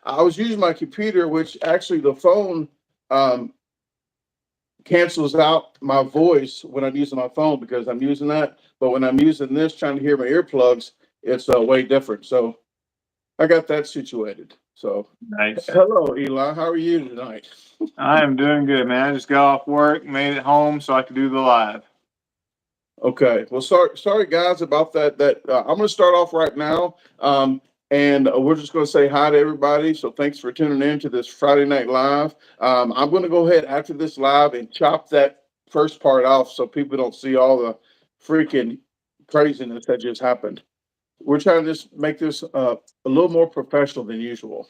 I was using my computer, which actually the phone um, cancels out my voice when I'm using my phone because I'm using that. But when I'm using this, trying to hear my earplugs, it's way different. So I got that situated. So Nice. hello, Eli. How are you tonight? I am doing good, man. I just got off work, made it home so I could do the live. Okay. Well, sorry, guys, about that. I'm going to start off right now, and we're just going to say hi to everybody. So thanks for tuning in to this Friday Night Live. I'm going to go ahead after this live and chop that first part off so people don't see all the freaking craziness that just happened. We're trying to just make this a little more professional than usual.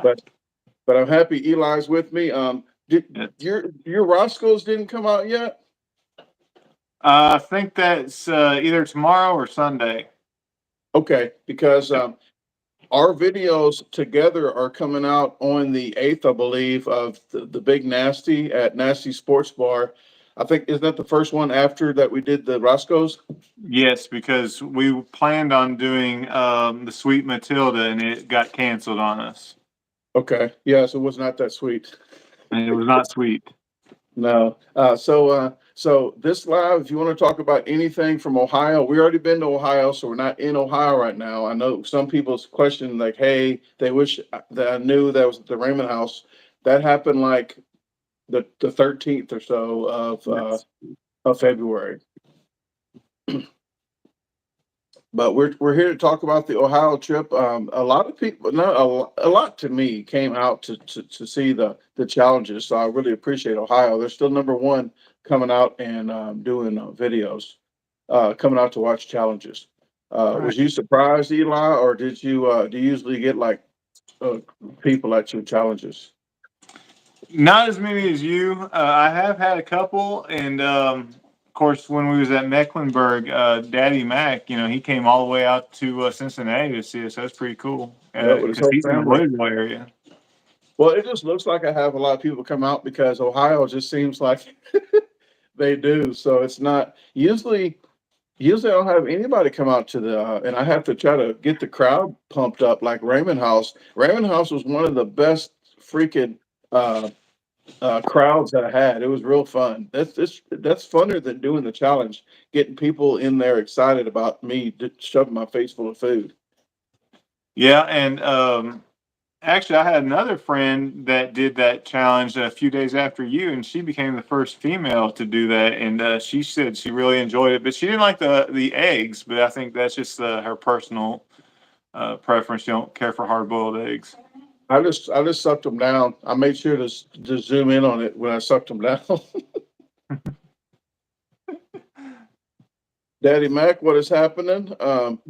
But but I'm happy Eli's with me. Did Yeah. your Roscoe's didn't come out yet? I think that's either tomorrow or Sunday. Okay, because our videos together are coming out on the 8th, I believe, of the Big Nasty at Nasty Sports Bar. I think, isn't that the first one after that we did the Roscoe's? Yes, because we planned on doing the Sweet Matilda and it got canceled on us. Okay, yes, it was not that sweet. And it was not sweet. No. So this live, if you want to talk about anything from Ohio, we already been to Ohio, so we're not in Ohio right now. I know some people's question like, hey, they wish that I knew that was at the Raymond House. That happened like the 13th or so Yes. of February. But we're here to talk about the Ohio trip. A lot of people, not a lot to me, came out to see the challenges. So I really appreciate Ohio. They're still number one coming out and doing videos, coming out to watch challenges. Right. Was you surprised, Eli, or did you do you usually get like uh, people at your challenges? Not as many as you. I have had a couple, and of course, when we was at Mecklenburg, Daddy Mac, he came all the way out to Cincinnati to see us. That's pretty cool Yeah, with his because whole he's in the family. Louisville area. Well, it just looks like I have a lot of people come out because Ohio just seems like they do. So it's not usually. Usually, I don't have anybody come out to the, and I have to try to get the crowd pumped up like Raymond House. Raymond House was one of the best freaking uh, crowds that I had. It was real fun. That's funner than doing the challenge, getting people in there excited about me shoving my face full of food. Yeah, and actually, I had another friend that did that challenge a few days after you, and she became the first female to do that. And she said she really enjoyed it, but she didn't like the eggs. But I think that's just her personal preference. She don't care for hard boiled eggs. I just sucked them down. I made sure to zoom in on it when I sucked them down. Daddy Mac, what is happening?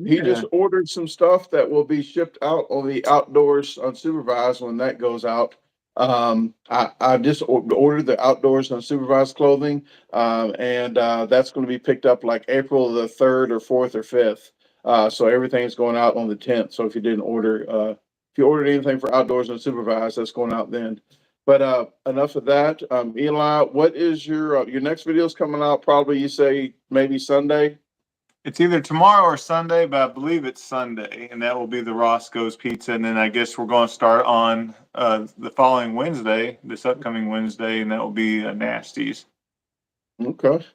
He Yeah, just ordered some stuff that will be shipped out on the outdoors unsupervised when that goes out. I just ordered the outdoors unsupervised clothing, and that's going to be picked up like April the 3rd or 4th or 5th. So everything's going out on the 10th. So if you ordered anything for outdoors unsupervised, that's going out then. But enough of that. Eli, what is your next video is coming out? Probably you say maybe Sunday. it's either tomorrow or Sunday, but I believe it's Sunday, and that will be the Roscoe's Pizza. And then I guess we're going to start on the following Wednesday, this upcoming Wednesday, and that will be Nasty's. Okay.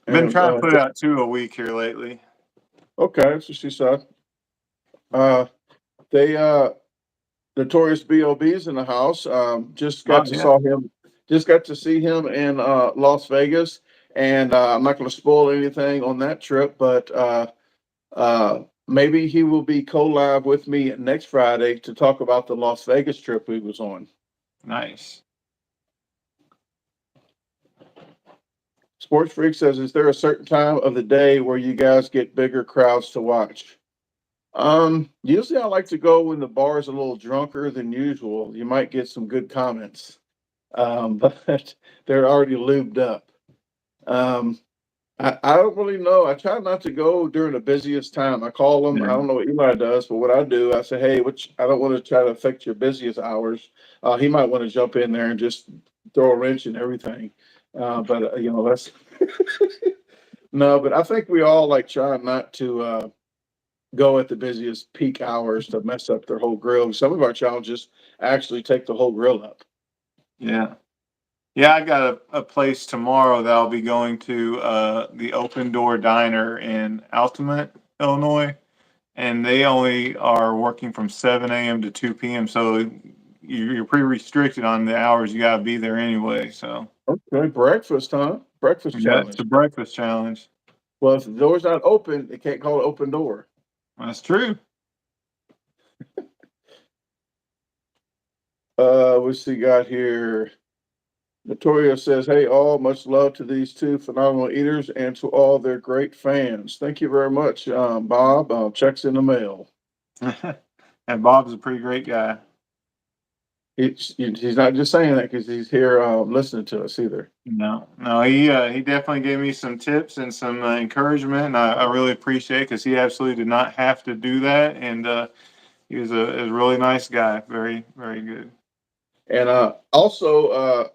I've been And trying to put out two a week here lately. okay, that's what she said. Uh, they Notorious B.O.B.'s in the house. Just Oh got to yeah. saw him. Just got to see him in Las Vegas, and I'm not going to spoil anything on that trip, but maybe he will be co-live with me next Friday to talk about the Las Vegas trip we was on. Nice. Sports Freak says, "Is there a certain time of the day where you guys get bigger crowds to watch?" Usually I like to go when the bar is a little drunker than usual. You might get some good comments, but they're already lubed up. Um, I don't really know. I try not to go during the busiest time. I call them. I Yeah. don't know what Eli does, but what I do, I say, hey, which I don't want to try to affect your busiest hours. He might want to jump in there and just throw a wrench in everything. But that's no. But I think we all like try not to. go at the busiest peak hours to mess up their whole grill. Some of our challenges actually take the whole grill up. Yeah. Yeah, I got a place tomorrow that I'll be going to, the Open Door Diner in Altamont, Illinois, and they only are working from 7 a.m. to 2 p.m. So you're pretty restricted on the hours you gotta be there anyway. So Okay, breakfast, huh? Breakfast that's the challenge. breakfast challenge. Well, if the door's not open, they can't call it open door. That's true. What's he got here? Notorio says, "Hey, all, much love to these two phenomenal eaters and to all their great fans. Thank you very much, Bob. Checks in the mail." And Bob's a pretty great guy. He's not just saying that because he's here listening to us either. No, no, he definitely gave me some tips and some encouragement, and I really appreciate it because he absolutely did not have to do that, and he was a really nice guy, very very good. And also,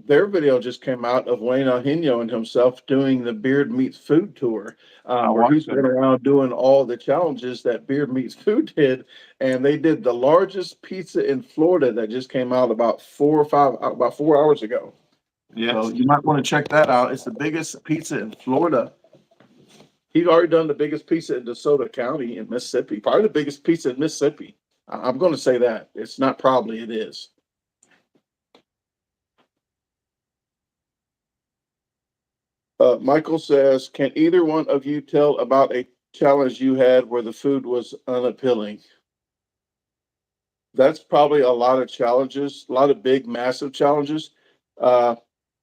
their video just came out of Wayne Alhino and himself doing the Beard Meats Food Tour, I where watched he's been that. around doing all the challenges that Beard Meats Food did. And they did the largest pizza in Florida that just came out about 4 hours ago. So Yes, you might want to check that out. It's the biggest pizza in Florida. He's already done the biggest pizza in DeSoto County in Mississippi, probably the biggest pizza in Mississippi. I'm going to say that. It's not probably, it is. Michael says, "Can either one of you tell about a challenge you had where the food was unappealing?" That's probably a lot of challenges, a lot of big, massive challenges. Uh,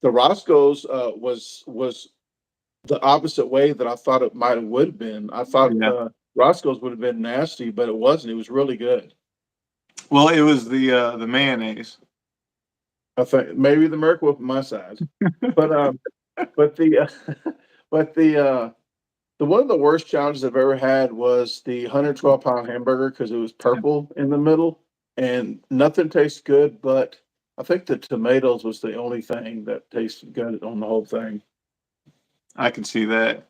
the Roscoe's was the opposite way that I thought it might have would have been. I thought yeah. Roscoe's would have been nasty, but it wasn't. It was really good. Well, it was the mayonnaise. I think maybe the Miracle Whip on my side, but but the but the one of the worst challenges I've ever had was the 112-pound hamburger because it was purple in the middle and nothing tastes good, but I think the tomatoes was the only thing that tasted good on the whole thing. I can see that.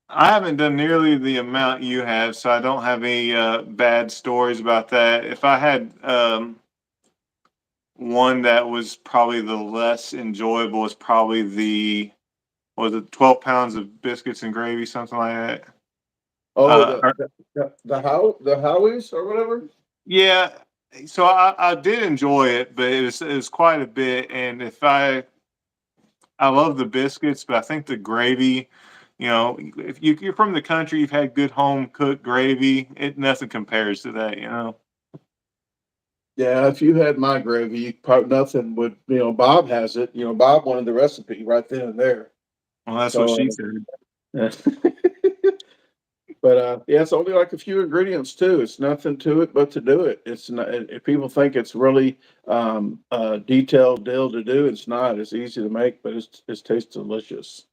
I haven't done nearly the amount you have, so I don't have any bad stories about that. If I had one that was probably the less enjoyable, is probably the was it 12 pounds of biscuits and gravy, something like that. Oh, Uh, the Howies or whatever? yeah, so I did enjoy it, but it was quite a bit. And if I love the biscuits, but I think the gravy, if you're from the country, you've had good home cooked gravy. It nothing compares to that. Yeah, if you had my gravy, probably nothing would, Bob has it. Bob wanted the recipe right then and there. Well, that's what So, she said. uh, but yeah, it's only like a few ingredients too. It's nothing to it but to do it. It's not. If people think it's really detailed deal to do, it's not. It's easy to make, but it tastes delicious.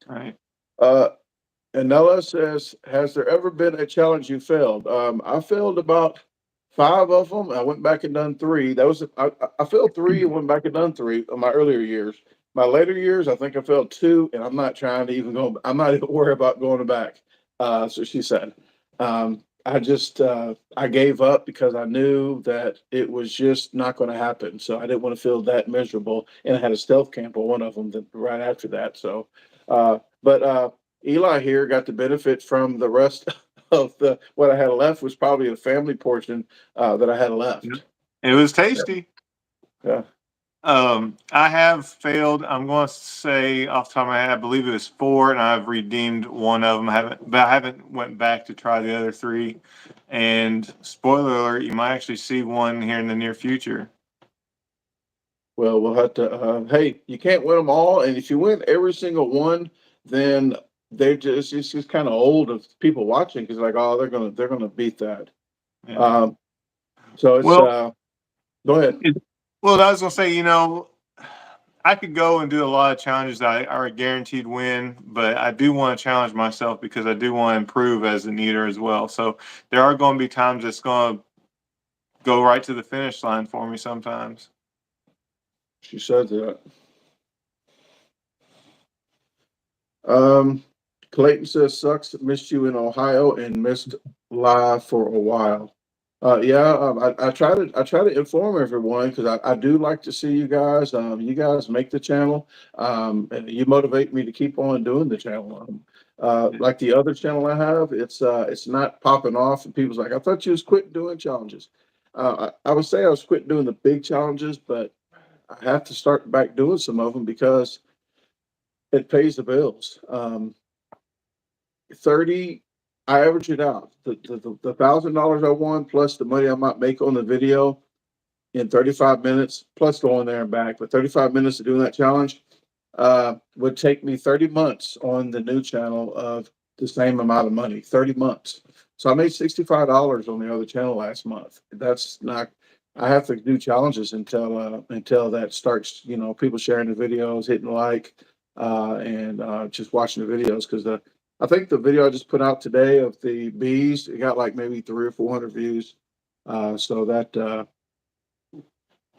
Right. Uh, and Nella says, "Has there ever been a challenge you failed?" I failed about five of them. I went back and done three. I failed three and went back and done three in my earlier years. My later years, I think I failed two, and I'm not trying to even go. I'm not even worried about going back. So she said, I gave up because I knew that it was just not going to happen. So I didn't want to feel that miserable. And I had a stealth camp on one of them right after that. So, but Eli here got the benefit from the rest of the what I had left was probably a family portion that I had Yeah. left. It was tasty. Yeah. I have failed. I'm going to say off the top of my head, I believe it was four, and I've redeemed one of them. But I haven't went back to try the other three. And spoiler alert, you might actually see one here in the near future. Well, we'll have to. Hey, you can't win them all, and if you win every single one, then it's just kind of old of people watching because like, oh, they're gonna beat that. Yeah. Um, so it's Well, go ahead. well, I was gonna say, I could go and do a lot of challenges that I are a guaranteed win, but I do want to challenge myself because I do want to improve as an eater as well. So there are going to be times it's going to go right to the finish line for me sometimes. She said that. Um, Clayton says, sucks, missed you in Ohio and missed live for a while. Yeah, I try to inform everyone because I do like to see you guys. You guys make the channel, and you motivate me to keep on doing the channel. Like the other channel I have, it's not popping off, and people's like, I thought you was quit doing challenges. I would say I was quit doing the big challenges, but I have to start back doing some of them because it pays the bills. 30, I average it out. The $1,000 I won plus the money I might make on the video in 35 minutes, plus going there and back, but 35 minutes of doing that challenge would take me 30 months on the new channel of the same amount of money, 30 months. So I made $65 on the other channel last month. That's not, I have to do challenges until that starts, people sharing the videos, hitting like, and just watching the videos. Cause I think the video I just put out today of the bees, it got like maybe 300 or 400 views. So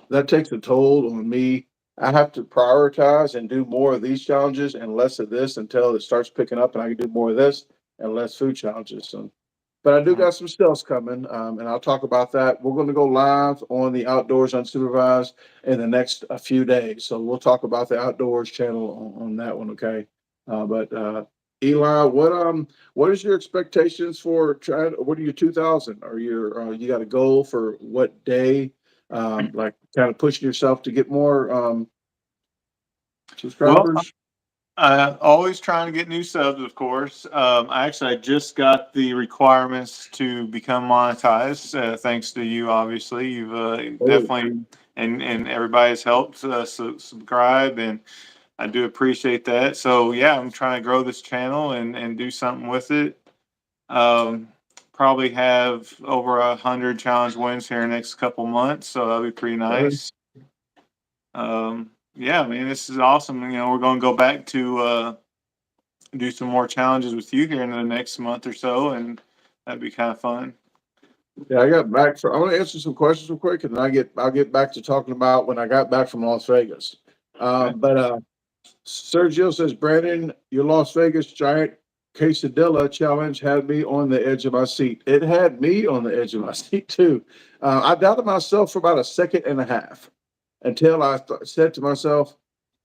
that takes a toll on me. I have to prioritize and do more of these challenges and less of this until it starts picking up and I can do more of this and less food challenges. So, but I do got some sales coming, and I'll talk about that. We're going to go live on the Outdoors Unsupervised in the next a few days. So we'll talk about the Outdoors channel on that one, okay? But Eli, what is your expectations for trying? What are your 2,000? Are you got a goal for what day? Like kind of pushing yourself to get more Well, subscribers? always trying to get new subs, of course. I just got the requirements to become monetized, thanks to you. Obviously, you've Oh, definitely and everybody's helped subscribe, and I do appreciate that. So yeah, I'm trying to grow this channel and do something with it. Um, Probably have over 100 challenge wins here in the next couple months, so that'll be pretty okay. nice. Yeah, man, this is awesome. We're going to go back to do some more challenges with you here in the next month or so, and that'd be kind of fun. Yeah, I got back for. I want to answer some questions real quick, and then I'll get back to talking about when I got back from Las Vegas. Okay. But Sergio says, Brandon, your Las Vegas giant quesadilla challenge had me on the edge of my seat. It had me on the edge of my seat too. I doubted myself for about a second and a half until I said to myself,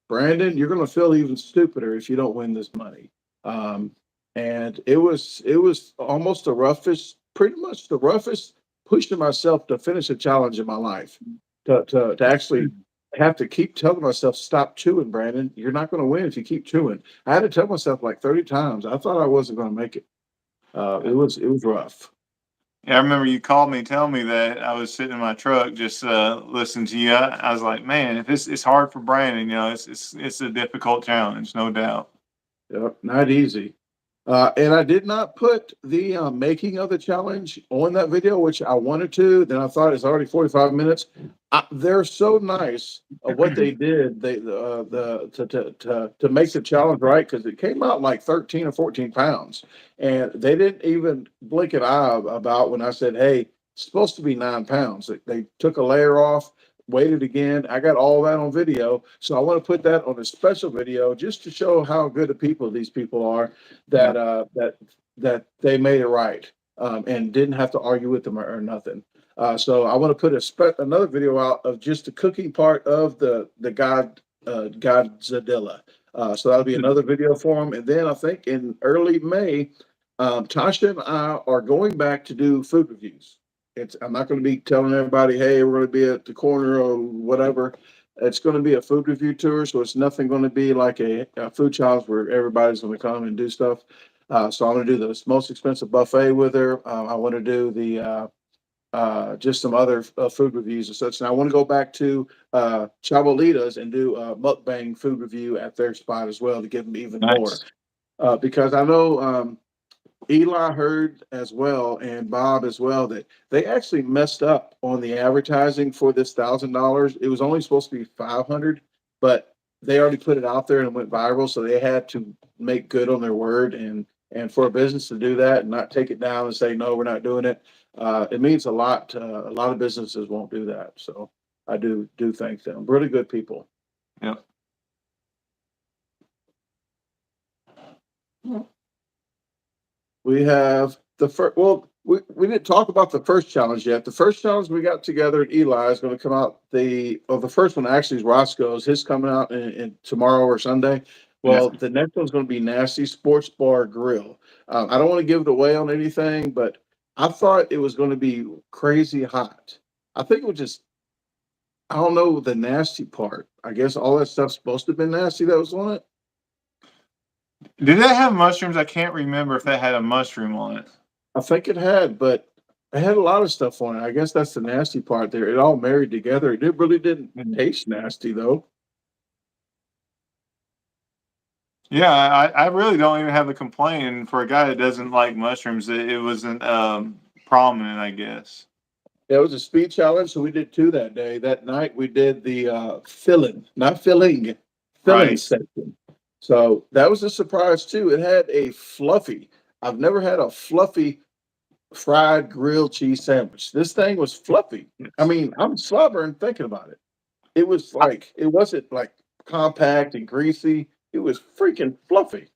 Brandon, you're going to feel even stupider if you don't win this money. Um, and it was almost the roughest, pretty much the roughest pushing myself to finish a challenge in my life. To actually have to keep telling myself, stop chewing, Brandon. You're not going to win if you keep chewing. I had to tell myself like 30 times. I thought I wasn't going to make it. It was rough. Yeah, I remember you called me, telling me that I was sitting in my truck just listening to you. I was like, man, if it's hard for Brandon, it's a difficult challenge, no doubt. Yep, not easy. And I did not put the making of the challenge on that video, which I wanted to. Then I thought it's already 45 minutes. They're so nice of what they did. They to make the challenge right because it came out like 13 or 14 pounds, and they didn't even blink an eye about when I said, "Hey, it's supposed to be 9 pounds." They took a layer off, waited again. I got all that on video. So I want to put that on a special video just to show how good of people these people are Yeah. that they made it right and didn't have to argue with them or nothing. So I want to put another video out of just the cooking part of the Godzilla. So that'll be another video for them. And then I think in early May, Tasha and I are going back to do food reviews. I'm not going to be telling everybody, hey, we're going to be at the corner or whatever. It's going to be a food review tour, so it's nothing going to be like a food challenge where everybody's going to come and do stuff. So I'm going to do the most expensive buffet with her. I want to do the just some other food reviews and such. And I want to go back to Chabolitas and do a mukbang food review at their spot as well to give them even more. Nice. Because I know Eli heard as well and Bob as well that they actually messed up on the advertising for this $1,000. It was only supposed to be 500, but they already put it out there and it went viral, so they had to make good on their word. And for a business to do that and not take it down and say no, we're not doing it, it means a lot. A lot of businesses won't do that, so I do thank them. Really good people. Yep. We have the first. Well, we didn't talk about the first challenge yet. The first challenge we got together at Eli is going to come out. The first one actually is Roscoe's. His coming out in tomorrow or Sunday. Yeah. Well, the next one's going to be Nasty Sports Bar Grill. I don't want to give it away on anything, but I thought it was going to be crazy hot. I think it was just, I don't know the nasty part. I guess all that stuff's supposed to have been nasty that was on it. Did that have mushrooms? I can't remember if that had a mushroom on it. I think it had, but it had a lot of stuff on it. I guess that's the nasty part there. It all married together. Really didn't taste nasty though. Yeah, I really don't even have a complaint. And for a guy that doesn't like mushrooms, it wasn't prominent, I guess. It was a speed challenge, so we did two that day. That night we did the filling, not filling, filling Right. section. So that was a surprise too. It had a fluffy. I've never had a fluffy fried grilled cheese sandwich. This thing was fluffy. I mean, I'm slobbering thinking about it. It was like, it wasn't like compact and greasy. It was freaking fluffy.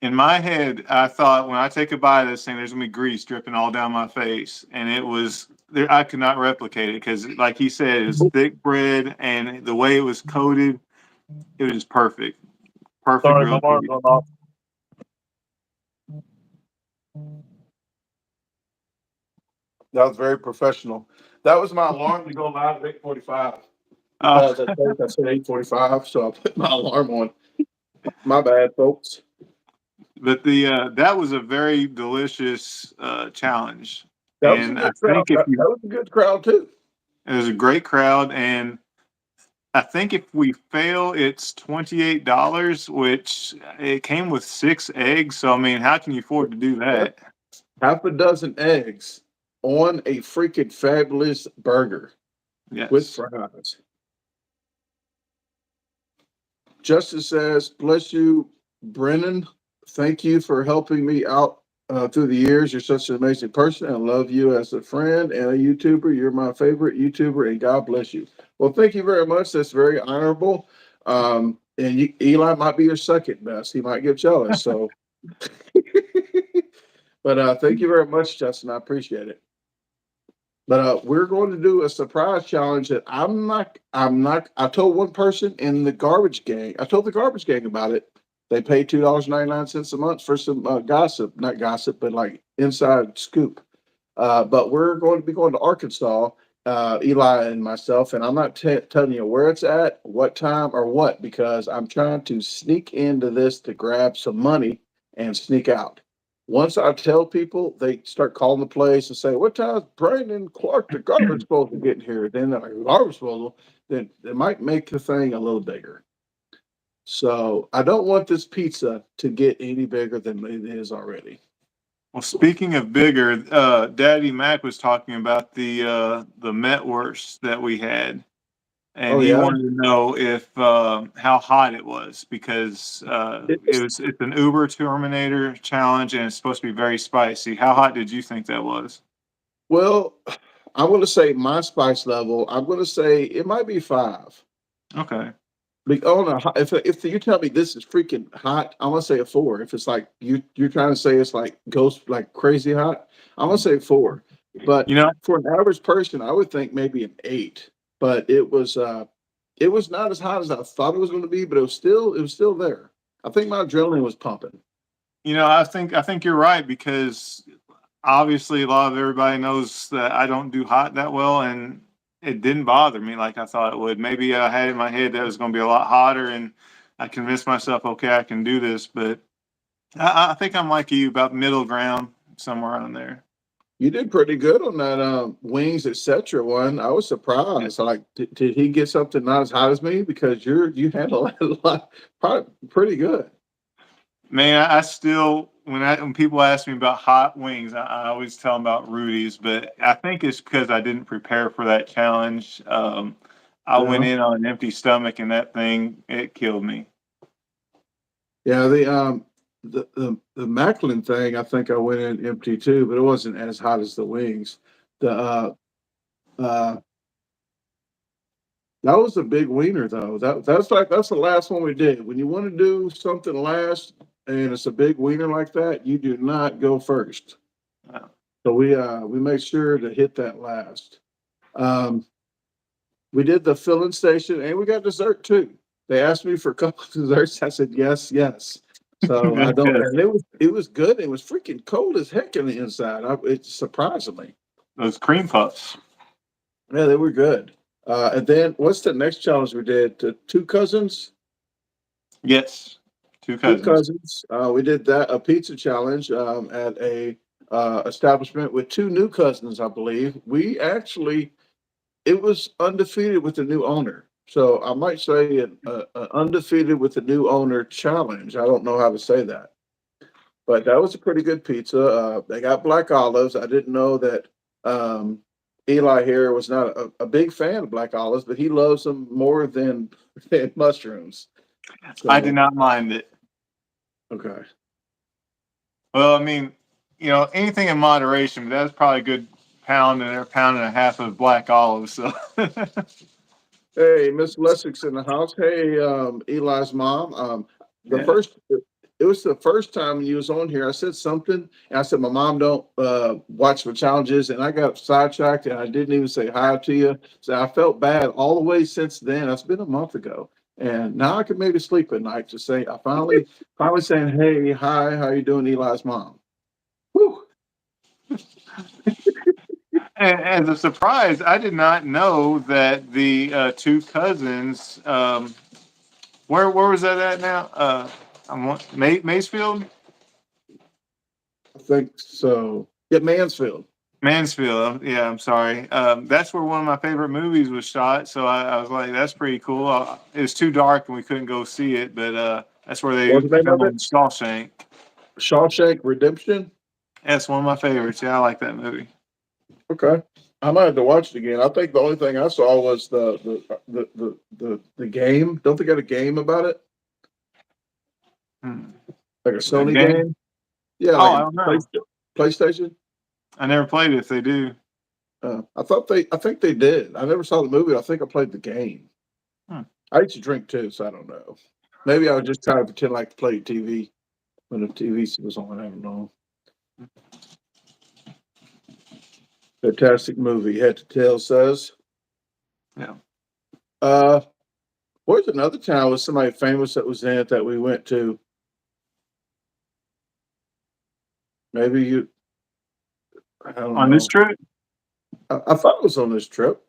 In my head, I thought when I take a bite of this thing, there's gonna be grease dripping all down my face, and it was there. I could not replicate it because, like he said, it's thick bread, and the way it was coated, it was perfect. Perfect Sorry, my grilled alarm's cheese. going off. That was very professional. That was my alarm to go live at 8:45 Uh, because I said 8:45, so I put my alarm on. My bad, folks. but that was a very delicious challenge, That was a and I good crowd. think if That you, was a good crowd too. it was a great crowd, and I think if we fail, it's $28, which it came with 6 eggs. So I mean, how can you afford to do that? Half a dozen eggs on a freaking fabulous burger with Yes. fries. Justice says, bless you, Brennan. Thank you for helping me out through the years. You're such an amazing person. I love you as a friend and a YouTuber. You're my favorite YouTuber, and God bless you. Well, thank you very much. That's very honorable. Eli might be your second best. He might get jealous. So, but thank you very much, Justin. I appreciate it. But we're going to do a surprise challenge that I told one person in the garbage gang, I told the garbage gang about it. They pay $2.99 a month for some gossip, not gossip, but like inside scoop. But we're going to be going to Arkansas, Eli and myself, and I'm not telling you where it's at, what time, or what, because I'm trying to sneak into this to grab some money and sneak out. Once I tell people, they start calling the place and say, "What time's Brandon Clark, the garbage disposal, getting here?" Then they're like, "Garbage disposal." Then they might make the thing a little bigger. So I don't want this pizza to get any bigger than it is already. Well, speaking of bigger, Daddy Mac was talking about the Metwurst that we had, and Oh he yeah, wanted to know if how hot it was because it's it's an Uber Terminator challenge and it's supposed to be very spicy. How hot did you think that was? well. I'm going to say my spice level. I'm going to say it might be five. Okay. Oh no! If you tell me this is freaking hot, I'm gonna say a four. If it's like you're trying to say it's like ghost like crazy hot, I'm gonna say four. But You know, for an average person, I would think maybe an eight. But it was not as hot as I thought it was going to be, but it was still there. I think my adrenaline was pumping. I think you're right because obviously a lot of everybody knows that I don't do hot that well, and it didn't bother me like I thought it would. Maybe I had in my head that it was going to be a lot hotter, and I convinced myself, okay, I can do this. But I think I'm like you, about middle ground, somewhere around there. You did pretty good on that wings etc. one. I was Yeah. surprised. Like, did he get something not as hot as me? Because you handle it a lot, probably pretty good. Man, I still when people ask me about hot wings, I always tell them about Rudy's, but I think it's because I didn't prepare for that challenge. I went Yeah. in on an empty stomach, and that thing it killed me. Yeah, the Macklin thing, I think I went in empty too, but it wasn't as hot as the wings. The uh that was a big wiener though. That's the last one we did. When you want to do something last, and it's a big wiener like that, you do not go first. Wow. So we made sure to hit that last. Um, we did the filling station and we got dessert too. They asked me for a couple of desserts. I said yes, yes. So I don't, Yes. and it was good. It was freaking cold as heck in the inside. It surprised me. Those cream puffs. Yeah, they were good. And then what's the next challenge we did? Two cousins. Yes. Two Two cousins. cousins. We did that a pizza challenge at a establishment with two new cousins, I believe. We actually it was undefeated with the new owner. So I might say an undefeated with the new owner challenge. I don't know how to say that, but that was a pretty good pizza. They got black olives. I didn't know that Eli here was not a big fan of black olives, but he loves them more than mushrooms. I did So not mind it. okay. Well, I mean, anything in moderation, but that's probably a good pound and a half of black olives. So, Hey, Miss Lessig's in the house. Hey, Eli's mom. The yeah. first, it was the first time you was on here. I said something, and I said my mom don't watch the challenges, and I got sidetracked, and I didn't even say hi to you. So I felt bad all the way since then. That's been a month ago, and now I can maybe sleep at night to say I finally saying, hey, hi, how you doing, Eli's mom? Whew. And as a surprise, I did not know that the two cousins. Where was that at now? Macefield, I think so. Yeah, Mansfield. Mansfield. Yeah, I'm sorry. That's where one of my favorite movies was shot. So I was like, that's pretty cool. It was too dark and we couldn't go see it, but that's where they What's the name of it? filmed Shawshank. Shawshank Redemption. That's one of my favorites. Yeah, I like that movie. Okay. I might have to watch it again. I think the only thing I saw was the game. Don't they got a game about it? Hmm. Like a That Sony game? game? Yeah, Oh, like I a don't know. PlayStation. I never played it. If they do, I think they did. I never saw the movie. I think I played the game. hmm. I used to drink too, so I don't know. Maybe I was just trying to pretend like to play TV when the TV was on. I don't know. Fantastic movie. Head to tail says. Yeah. Uh, where's another town with somebody famous that was in it that we went to? Maybe you. I don't On this know. trip, I thought it was on this trip.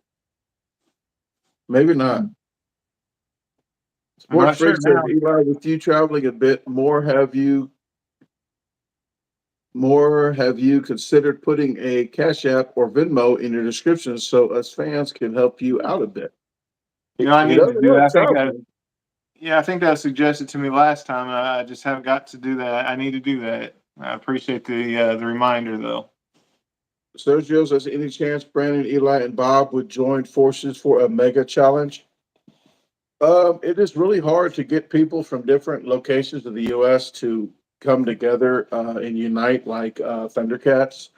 Maybe not. I'm Sports not sure Freak says, now. Eli, with you traveling a bit more have you considered putting a Cash App or Venmo in your description so us fans can help you out a bit? I He need to doesn't do that. like I think that. traveling. Yeah, I think that was suggested to me last time. I just haven't got to do that. I need to do that. I appreciate the reminder, though. Sergio says, any chance Brandon, Eli, and Bob would join forces for a mega challenge? It is really hard to get people from different locations of the U.S. to come together and unite like Thundercats.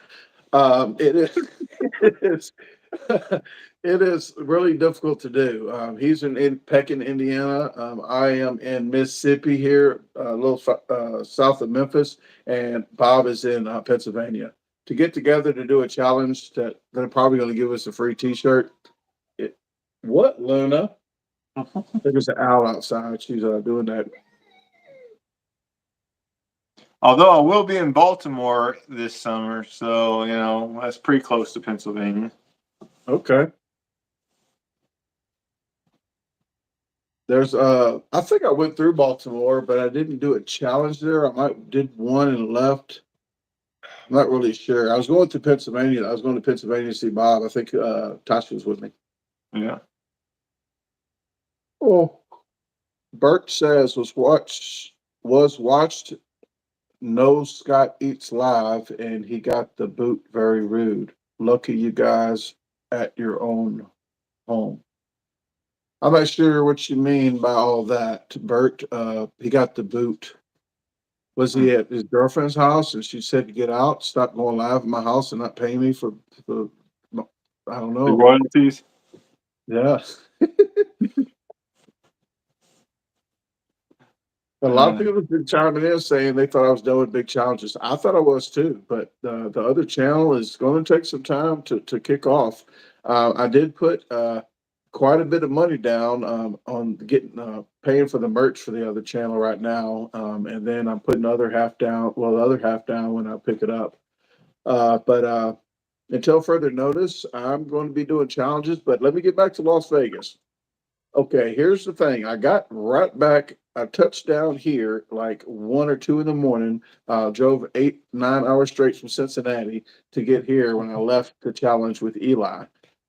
It is, it is, it is really difficult to do. He's in Pekin, Indiana. I am in Mississippi here, a little south of Memphis, and Bob is in Pennsylvania. To get together to do a challenge that they're probably going to give us a free T-shirt. What, Luna? There's an owl outside. She's doing that. Although I will be in Baltimore this summer, so that's pretty close to Pennsylvania. Okay. There's I think I went through Baltimore, but I didn't do a challenge there. I might did one and left. I'm not really sure. I was going to Pennsylvania. I was going to Pennsylvania to see Bob. I think Tasha was with me. Yeah. Oh, Bert says was watched No Scott Eats Live and he got the boot very rude. Lucky you guys at your own home. I'm not sure what you mean by all that, Bert. He got the boot. Was Hmm. he at his girlfriend's house and she said to get out, stop going live in my house and not paying me for I don't The know. royalties. Yeah. A lot of people have been chiming in saying they thought I was done with big challenges. I thought I was too, but the other channel is going to take some time to kick off. I did put quite a bit of money down on getting paying for the merch for the other channel right now, and then I'm putting the other half down. Well, the other half down when I pick it up. But until further notice, I'm going to be doing challenges. But let me get back to Las Vegas. Okay, here's the thing. I got right back. I touched down here like 1 or 2 in the morning. Drove 8, 9 hours straight from Cincinnati to get here when I left the challenge with Eli.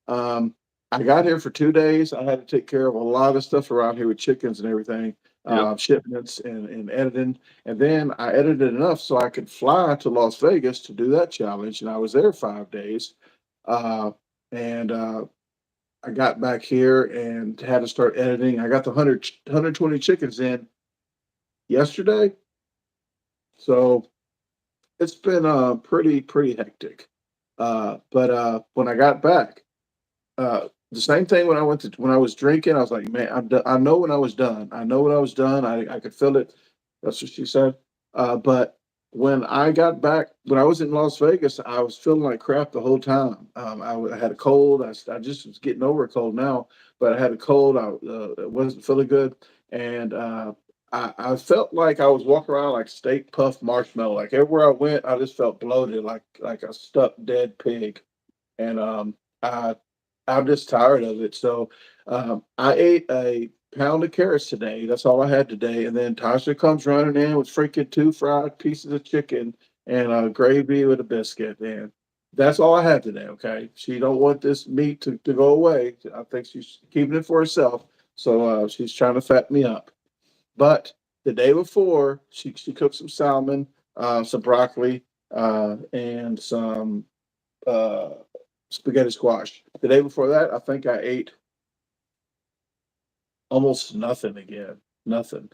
Um, I got here for 2 days. I had to take care of a lot of stuff around here with chickens and everything, Yep. shipments and editing. And then I edited enough so I could fly to Las Vegas to do that challenge. And I was there 5 days. Uh, and I got back here and had to start editing. I got the 120 chickens in yesterday. So it's been pretty hectic. But when I got back, the same thing when I was drinking, I was like, man, I know when I was done. I know when I was done. I could feel it. That's what she said. But when I got back, when I was in Las Vegas, I was feeling like crap the whole time. I had a cold. I just was getting over a cold now, but I had a cold. I wasn't feeling good, and I felt like I was walking around like steak puffed marshmallow. Like everywhere I went, I just felt bloated, like a stuck dead pig. And I I'm just tired of it. So I ate a pound of carrots today. That's all I had today. And then Tasha comes running in with freaking 2 fried pieces of chicken and gravy with a biscuit. And that's all I had today. Okay. She don't want this meat to go away. I think she's keeping it for herself. So she's trying to fat me up. But the day before, she cooked some salmon, some broccoli, and some uh, spaghetti squash. The day before that, I think I ate almost nothing again. Nothing.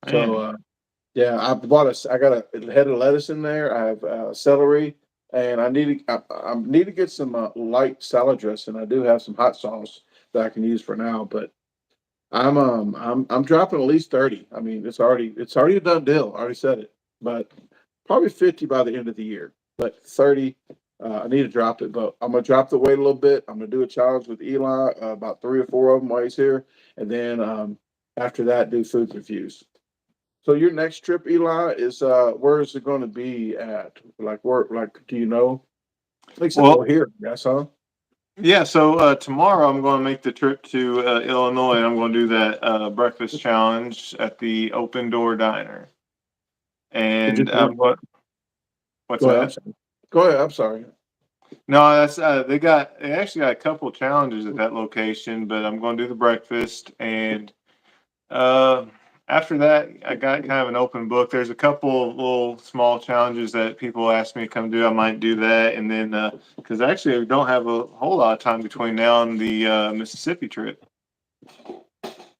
So Man. yeah, I got a head of lettuce in there. I have celery, and I need to get some light salad dressing. I do have some hot sauce that I can use for now, but I'm dropping at least 30. I mean, it's already a done deal. I already said it, but probably 50 by the end of the year. But 30, I need to drop it. But I'm gonna drop the weight a little bit. I'm gonna do a challenge with Eli, about 3 or 4 of them while he's here, and then after that, do food reviews. So your next trip, Eli, is where is it going to be at? Like where? Like, do you know? Like, Well, oh, here, yes, huh? yeah. So tomorrow I'm going to make the trip to Illinois, and I'm going to do that breakfast challenge at the Open Door Diner. Did you And say? what's Go ahead. I'm that? sorry. Go ahead. I'm sorry. No, that's they actually got a couple challenges at that location, but I'm going to do the breakfast, and uh, after that, I got kind of an open book. There's a couple little small challenges that people ask me to come do. I might do that, and then because actually I don't have a whole lot of time between now and the Mississippi trip.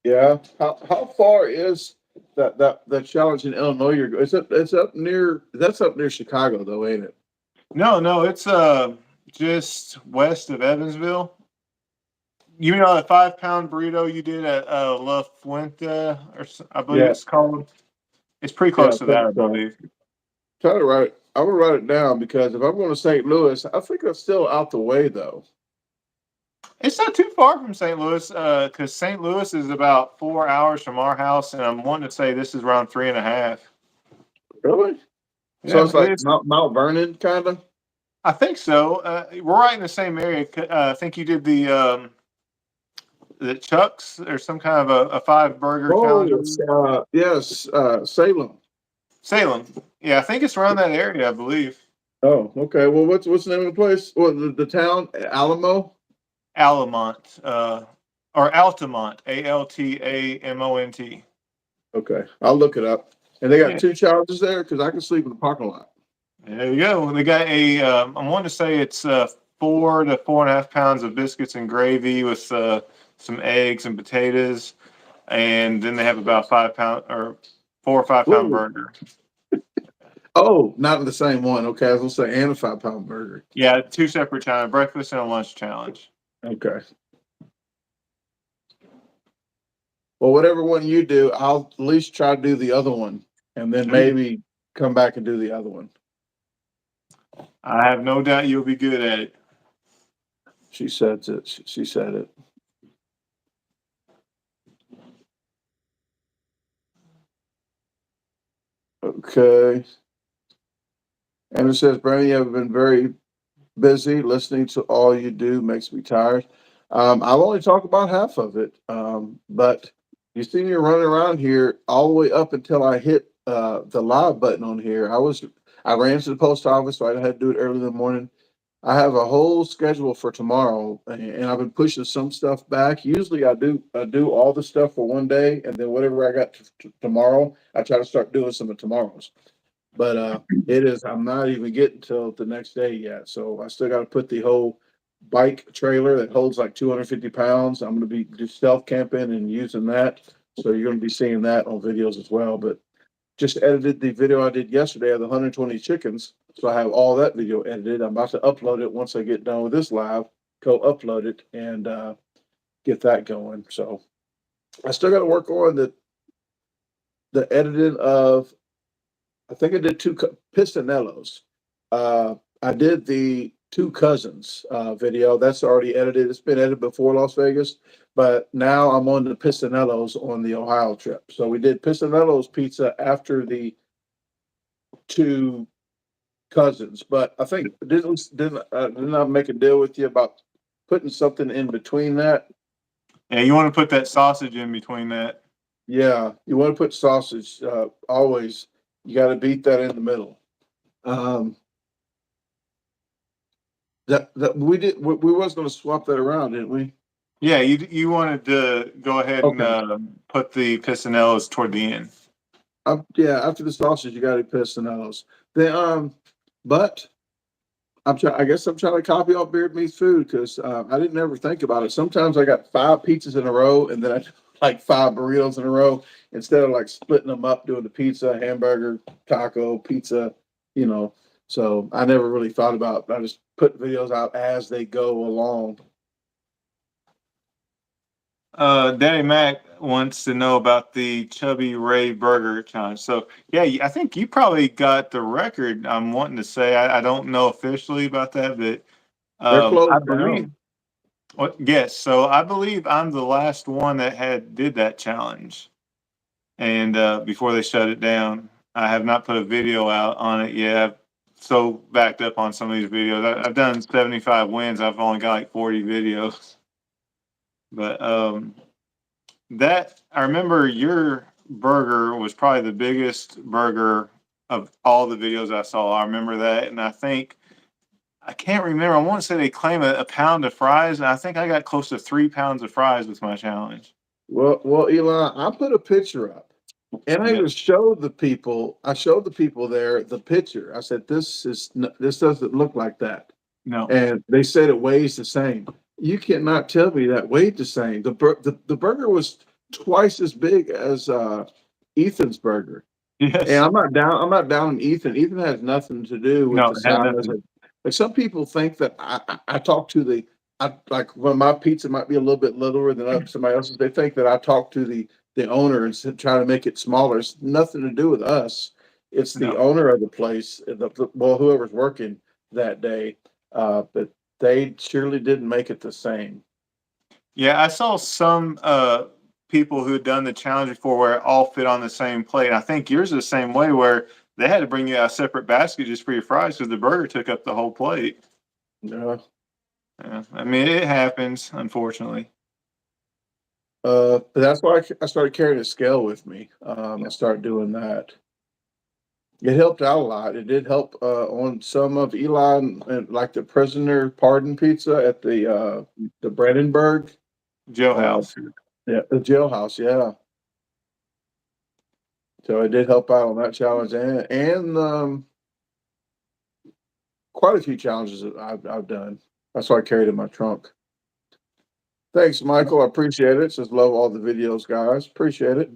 Yeah. How far is that challenge in Illinois? It's up near that's up near Chicago though, ain't it? No, no, it's just west of Evansville. You know the 5 pound burrito you did at La Fuente, I believe Yeah. it's called. It's pretty Yeah. close to that, I believe. Try to write it. I'm gonna write it down because if I'm going to St. Louis, I think that's still out the way though. It's not too far from St. Louis, because St. Louis is about 4 hours from our house, and I'm wanting to say this is around 3.5. Really? So Yeah, it's like Mount Vernon kind of. I think so. We're right in the same area. I think you did the Chucks or some kind of a 5 burger challenge. Oh, yes, Salem. Salem. Yeah, I think it's around that area, I believe. Oh, okay. Well, what's the name of the place? Well, the town Alamo. Alamont, or Altamont, Altamont. Okay, I'll look it up. And they got Yeah, 2 challenges there because I can sleep in the parking lot. there you go. They got I want to say it's 4 to 4.5 pounds of biscuits and gravy with some eggs and potatoes, and then they have about 5 pound or 4 or 5 pound Whoa. burger. Oh, not the same one. Okay, I was gonna say and a 5 pound burger. Yeah, 2 separate challenges: a breakfast and a lunch challenge. Okay. Well, whatever one you do, I'll at least try to do the other one, and then maybe come back and do the other one. I have no doubt you'll be good at it. She said it. She said it. Okay. And it says, Brandon, you have been very busy. Listening to all you do makes me tired. I'll only talk about half of it. But you see me running around here all the way up until I hit the live button on here. I ran to the post office, so I had to do it early in the morning. I have a whole schedule for tomorrow, and I've been pushing some stuff back. Usually, I do all the stuff for one day, and then whatever I got tomorrow, I try to start doing some of tomorrow's. But it is. I'm not even getting till the next day yet, so I still got to put the whole bike trailer that holds like 250 pounds. I'm going to be just stealth camping and using that. So you're going to be seeing that on videos as well. But just edited the video I did yesterday of the 120 chickens. So I have all that video edited. I'm about to upload it once I get done with this live, go upload it and get that going. So I still got to work on the editing of, I think I did two Pistonellos. I did the two cousins video. That's already edited. It's been edited before Las Vegas, but now I'm on the Pistonellos on the Ohio trip. So we did Pistonellos pizza after the two cousins. But I think didn't I make a deal with you about putting something in between that? Yeah, you want to put that sausage in between that. Yeah, you want to put sausage. Always, you got to beat that in the middle. That we did. We was going to swap that around, didn't we? Yeah, you wanted to go ahead and Okay. put the pistonellos toward the end. Yeah, after the sausage, you got to Pistonellos. Then, but I guess I'm trying to copy off Beard Meats Food because I didn't ever think about it. Sometimes I got 5 pizzas in a row, and then I do like 5 burritos in a row instead of like splitting them up, doing the pizza, hamburger, taco, pizza. You know, so I never really thought about. I just put videos out as they go along. Daddy Mac wants to know about the Chubby Ray Burger Challenge. So, yeah, I think you probably got the record. I'm wanting to say I don't know officially about that, but They're I closed believe. down. Yes, so I believe I'm the last one that did that challenge, and before they shut it down, I have not put a video out on it yet. I've so backed up on some of these videos. I've done 75 wins. I've only got like 40 videos, but that I remember your burger was probably the biggest burger of all the videos I saw. I remember that, and I can't remember. I want to say they claim a pound of fries, and I think I got close to 3 pounds of fries with my challenge. Well, Eli, I put a picture up. And I Yeah. even showed the people. I showed the people there the picture. I said, this doesn't look like that." No. And they said it weighs the same. You cannot tell me that weighed the same. The burger was twice as big as Ethan's burger. And Yes. I'm not down on Ethan. Ethan has nothing to do with No, the it had size nothing. of. Like some people think that I talk to the. I like when my pizza might be a little bit littler than somebody else's. They think that I talk to the owner and try to make it smaller. It's nothing to do with us. It's the No. owner of the place. Well, whoever's working that day. But they surely didn't make it the same. Yeah, I saw some people who had done the challenge before where it all fit on the same plate. I think yours is the same way where they had to bring you a separate basket just for your fries because the burger took up the whole plate. Yeah. Yeah. I mean, it happens, unfortunately. But that's why I started carrying a scale with me. I Yeah. started doing that. It helped out a lot. It did help on some of Eli and like the prisoner pardon pizza at the Brandenburg. Uh, Jailhouse. yeah, the jailhouse. Yeah. So it did help out on that challenge and quite a few challenges that I've done. That's why I carried it in my trunk. Thanks, Michael. I appreciate it. Says love all the videos, guys. Appreciate it.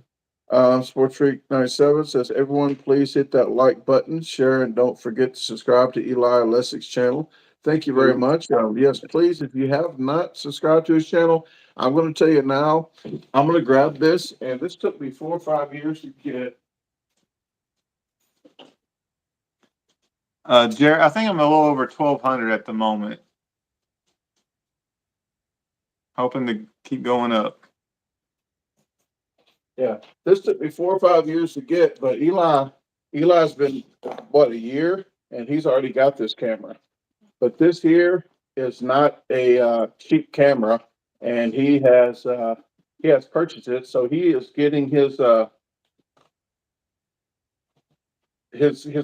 Sports Freak 97 says everyone please hit that like button, share, and don't forget to subscribe to Eli Lessig's channel. Thank you very much. Yes, please, if you have not subscribed to his channel, I'm going to tell you now, I'm going to grab this, and this took me 4 or 5 years to get. Jared, I think I'm a little over 1,200 at the moment. Hoping to keep going up. Yeah, this took me 4 or 5 years to get, but Eli's been, what, a year, and he's already got this camera. But this here is not a cheap camera, and he has purchased it, so he is getting his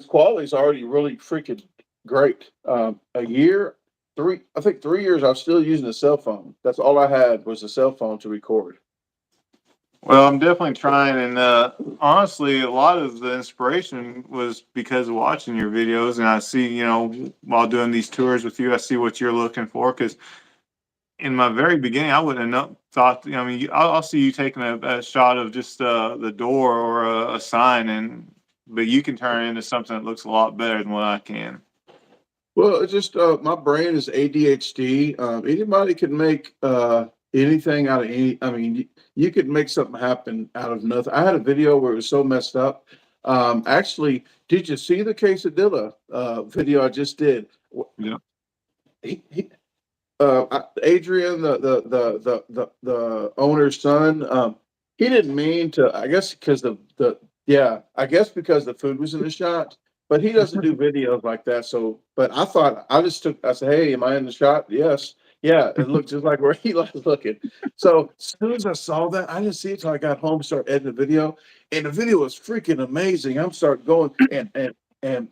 quality is already really freaking great. A year, I think 3 years, I was still using a cell phone. That's all I had was a cell phone to record. Well, I'm definitely trying, and honestly, a lot of the inspiration was because of watching your videos, and I see, while doing these tours with you, I see what you're looking for. Because in my very beginning, I wouldn't have thought. I mean, I'll see you taking a shot of just the door or a sign, but you can turn it into something that looks a lot better than what I can. Well, it's just my brain is ADHD. Anybody can make anything out of any. I mean, you could make something happen out of nothing. I had a video where it was so messed up. Actually, did you see the quesadilla video I just did? Yeah. He Adrian, the owner's son, he didn't mean to. I guess because I guess because the food was in the shot. But he doesn't do videos like that. So, but I thought I said, "Hey, am I in the shot?" Yes. Yeah, it looked just like where he was looking. So as soon as I saw that, I didn't see it till I got home, started editing the video, and the video was freaking amazing. I'm starting going and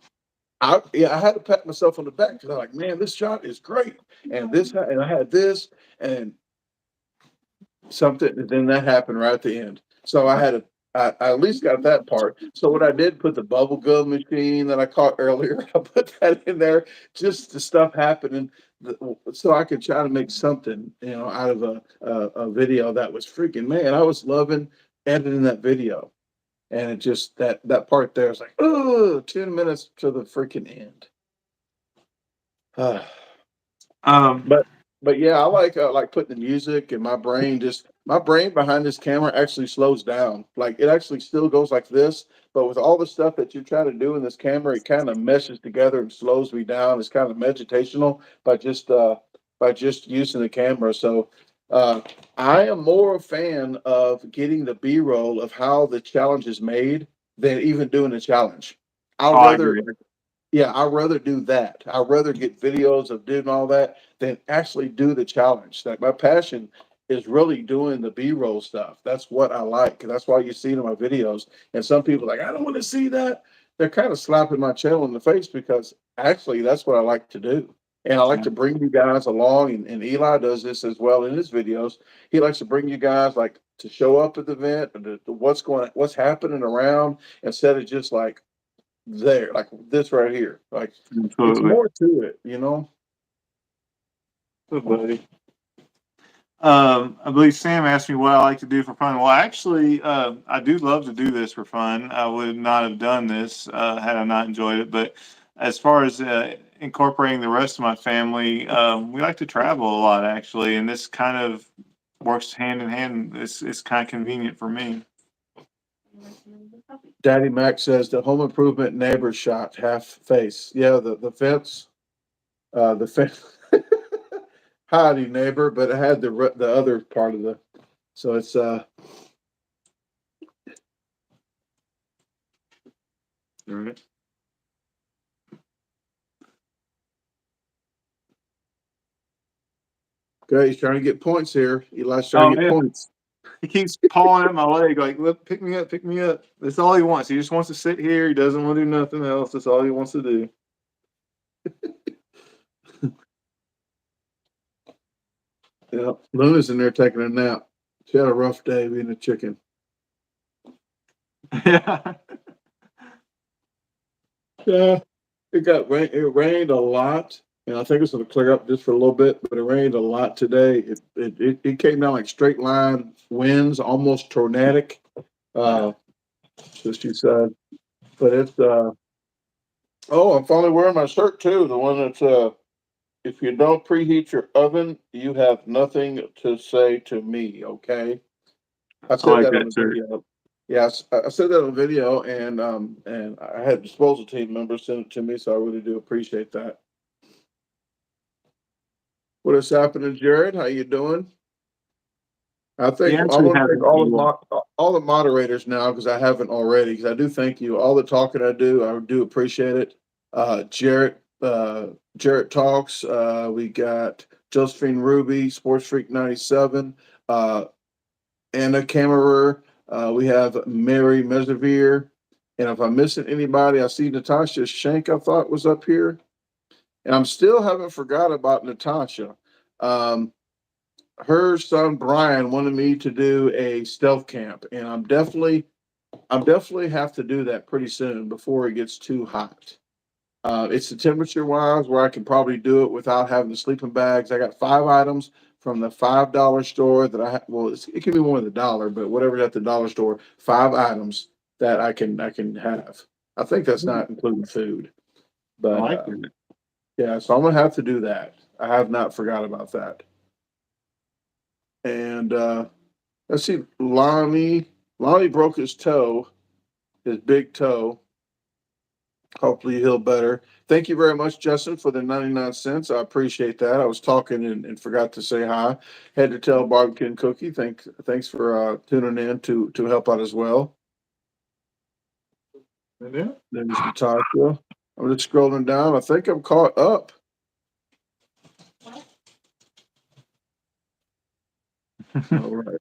I had to pat myself on the back because I'm like, man, this shot is great. And I had this and something, and then that happened right at the end. So I at least got that part. So what I did, put the bubble gum machine that I caught earlier, I put that in there, just the stuff happening, so I could try to make something, out of a video that was freaking, man, I was loving editing that video. And it just, that part there is like, oh, 10 minutes to the freaking end. Um, But yeah, I like putting the music, and my brain behind this camera actually slows down. Like it actually still goes like this, but with all the stuff that you try to do in this camera, it kind of meshes together and slows me down. It's kind of meditational by just using the camera. So uh I am more a fan of getting the B-roll of how the challenge is made than even doing the challenge. I'll I rather agree. Yeah, I'd rather do that. I'd rather get videos of doing all that than actually do the challenge. Like my passion is really doing the B-roll stuff. That's what I like. That's why you see it in my videos. And some people are like, I don't want to see that. They're kind of slapping my channel in the face because actually that's what I like to do. And I like to bring you guys along, and Eli does this as well in his videos. He likes to bring you guys like to show up at the event, and what's happening around, instead of just like there, like this right here. Like it's Absolutely. more to it. Good buddy. I believe Sam asked me what I like to do for fun. Well, actually, I do love to do this for fun. I would not have done this had I not enjoyed it. But as far as incorporating the rest of my family, we like to travel a lot, actually, and this kind of works hand in hand. It's kind of convenient for me. Daddy Mac says the home improvement neighbor shot half face. Yeah, the fence, the fence. Howdy neighbor, but it had the other part of the. So it's All right. okay. He's trying to get points here. Eli's trying Oh to get yeah. points. He keeps pawing at my leg, like, "Look, pick me up, pick me up." That's all he wants. He just wants to sit here. He doesn't want to do nothing else. That's all he wants to do. Yeah, Luna's in there taking a nap. She had a rough day being a chicken. Yeah. Yeah, it rained a lot, and I think it's going to clear up just for a little bit. But it rained a lot today. It came down like straight line winds, almost tornadic. So she said, but it's oh, I'm finally wearing my shirt too. The one that's if you don't preheat your oven, you have nothing to say to me, okay? I I said like that on that the shirt. video. Yes, I said that on video, and I had disposal team members send it to me, so I really do appreciate that. What is happening, Jared? How you doing? I He think I actually want to thank hasn't. all the moderators now because I haven't already. Because I do thank you. All the talking I do appreciate it. Jarrett, Jarrett talks. We got Josephine Ruby, Sports Freak 97, Anna Kammerer. We have Mary Mesavere. And if I'm missing anybody, I see Natasha Shank. I thought was up here, and I'm still haven't forgot about Natasha. Um, Her son Brian wanted me to do a stealth camp, and I'm definitely have to do that pretty soon before it gets too hot. It's the temperature wise where I can probably do it without having the sleeping bags. I got 5 items from the $5 store that well, it can be more than $1, but whatever's at the dollar store, 5 items that I can have. I think that's not including food, I but like it. yeah, so I'm gonna have to do that. I have not forgot about that. And let's see, Lonnie broke his toe, his big toe. Hopefully he'll better. Thank you very much, Justin, for the 99 cents. I appreciate that. I was talking and forgot to say hi. Had to tell Barbecue and Cookie. Thanks for tuning in to help out as well. Yeah. There's Natasha. I'm just scrolling down. I think I'm caught up. All right.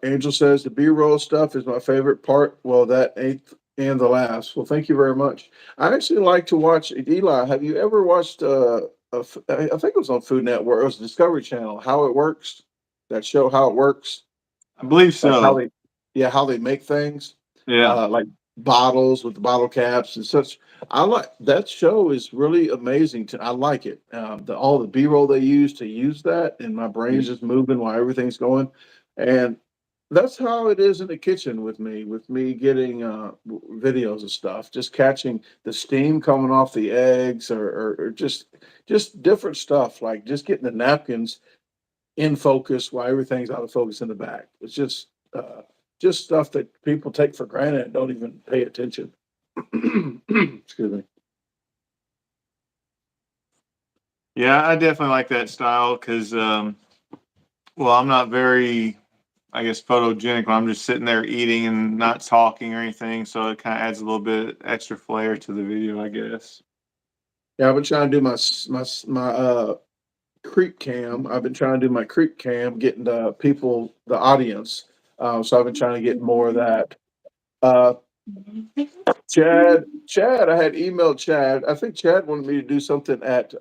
Angel says the B-roll stuff is my favorite part. Well, that ain't and the last. Well, thank you very much. I actually like to watch Eli. Have you ever watched? I think it was on Food Network. It was Discovery Channel. How it works. That show, how it works, I believe like how so. they, yeah, how they make things, Yeah. like bottles with the bottle caps and such. I like that show is really amazing. I like it. All the B-roll they use that, and my brain's just moving while everything's going, and that's how it is in the kitchen with me. With me getting videos of stuff, just catching the steam coming off the eggs, or just different stuff, like just getting the napkins in focus while everything's out of focus in the back. It's just stuff that people take for granted and don't even pay attention. Excuse me. Yeah, I definitely like that style because, well, I'm not very, I guess, photogenic when I'm just sitting there eating and not talking or anything. So it kind of adds a little bit extra flair to the video, I guess. Yeah, I've been trying to do my creep cam. I've been trying to do my creep cam, getting the people, the audience. So I've been trying to get more of that. Uh, Chad, I had emailed Chad. I think Chad wanted me to do something at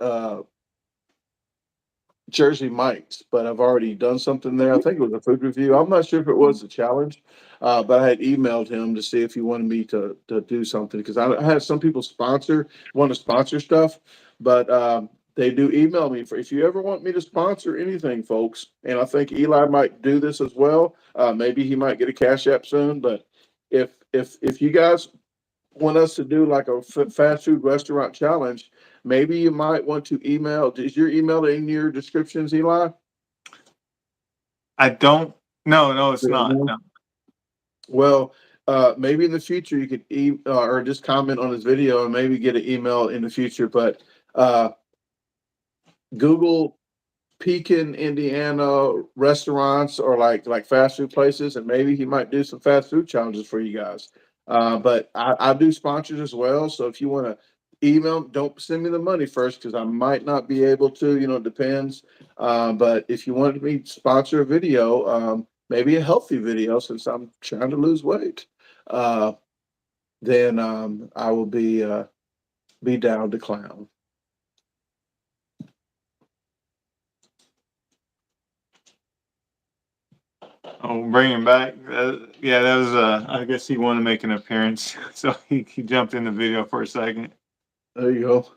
Jersey Mike's, but I've already done something there. I think it was a food review. I'm not sure if it was a challenge, but I had emailed him to see if he wanted me to do something because I had some people want to sponsor stuff, but they do email me for if you ever want me to sponsor anything, folks. And I think Eli might do this as well. Maybe he might get a Cash App soon, but if you guys want us to do like a fast food restaurant challenge, maybe you might want to email. Is your email in your descriptions, Eli? I don't, no, it's Yeah, not. no. No. Well, maybe in the future you could or just comment on this video and maybe get an email in the future. But uh, Google Pekin, Indiana restaurants or like fast food places, and maybe he might do some fast food challenges for you guys. But I do sponsors as well, so if you want to email, don't send me the money first because I might not be able to. It depends. But if you wanted me to sponsor a video, maybe a healthy video, since I'm trying to lose weight, uh, then I will be down to clown. Oh, bring him back. Yeah, that was, I guess he wanted to make an appearance. So he jumped in the video for a second. There you go.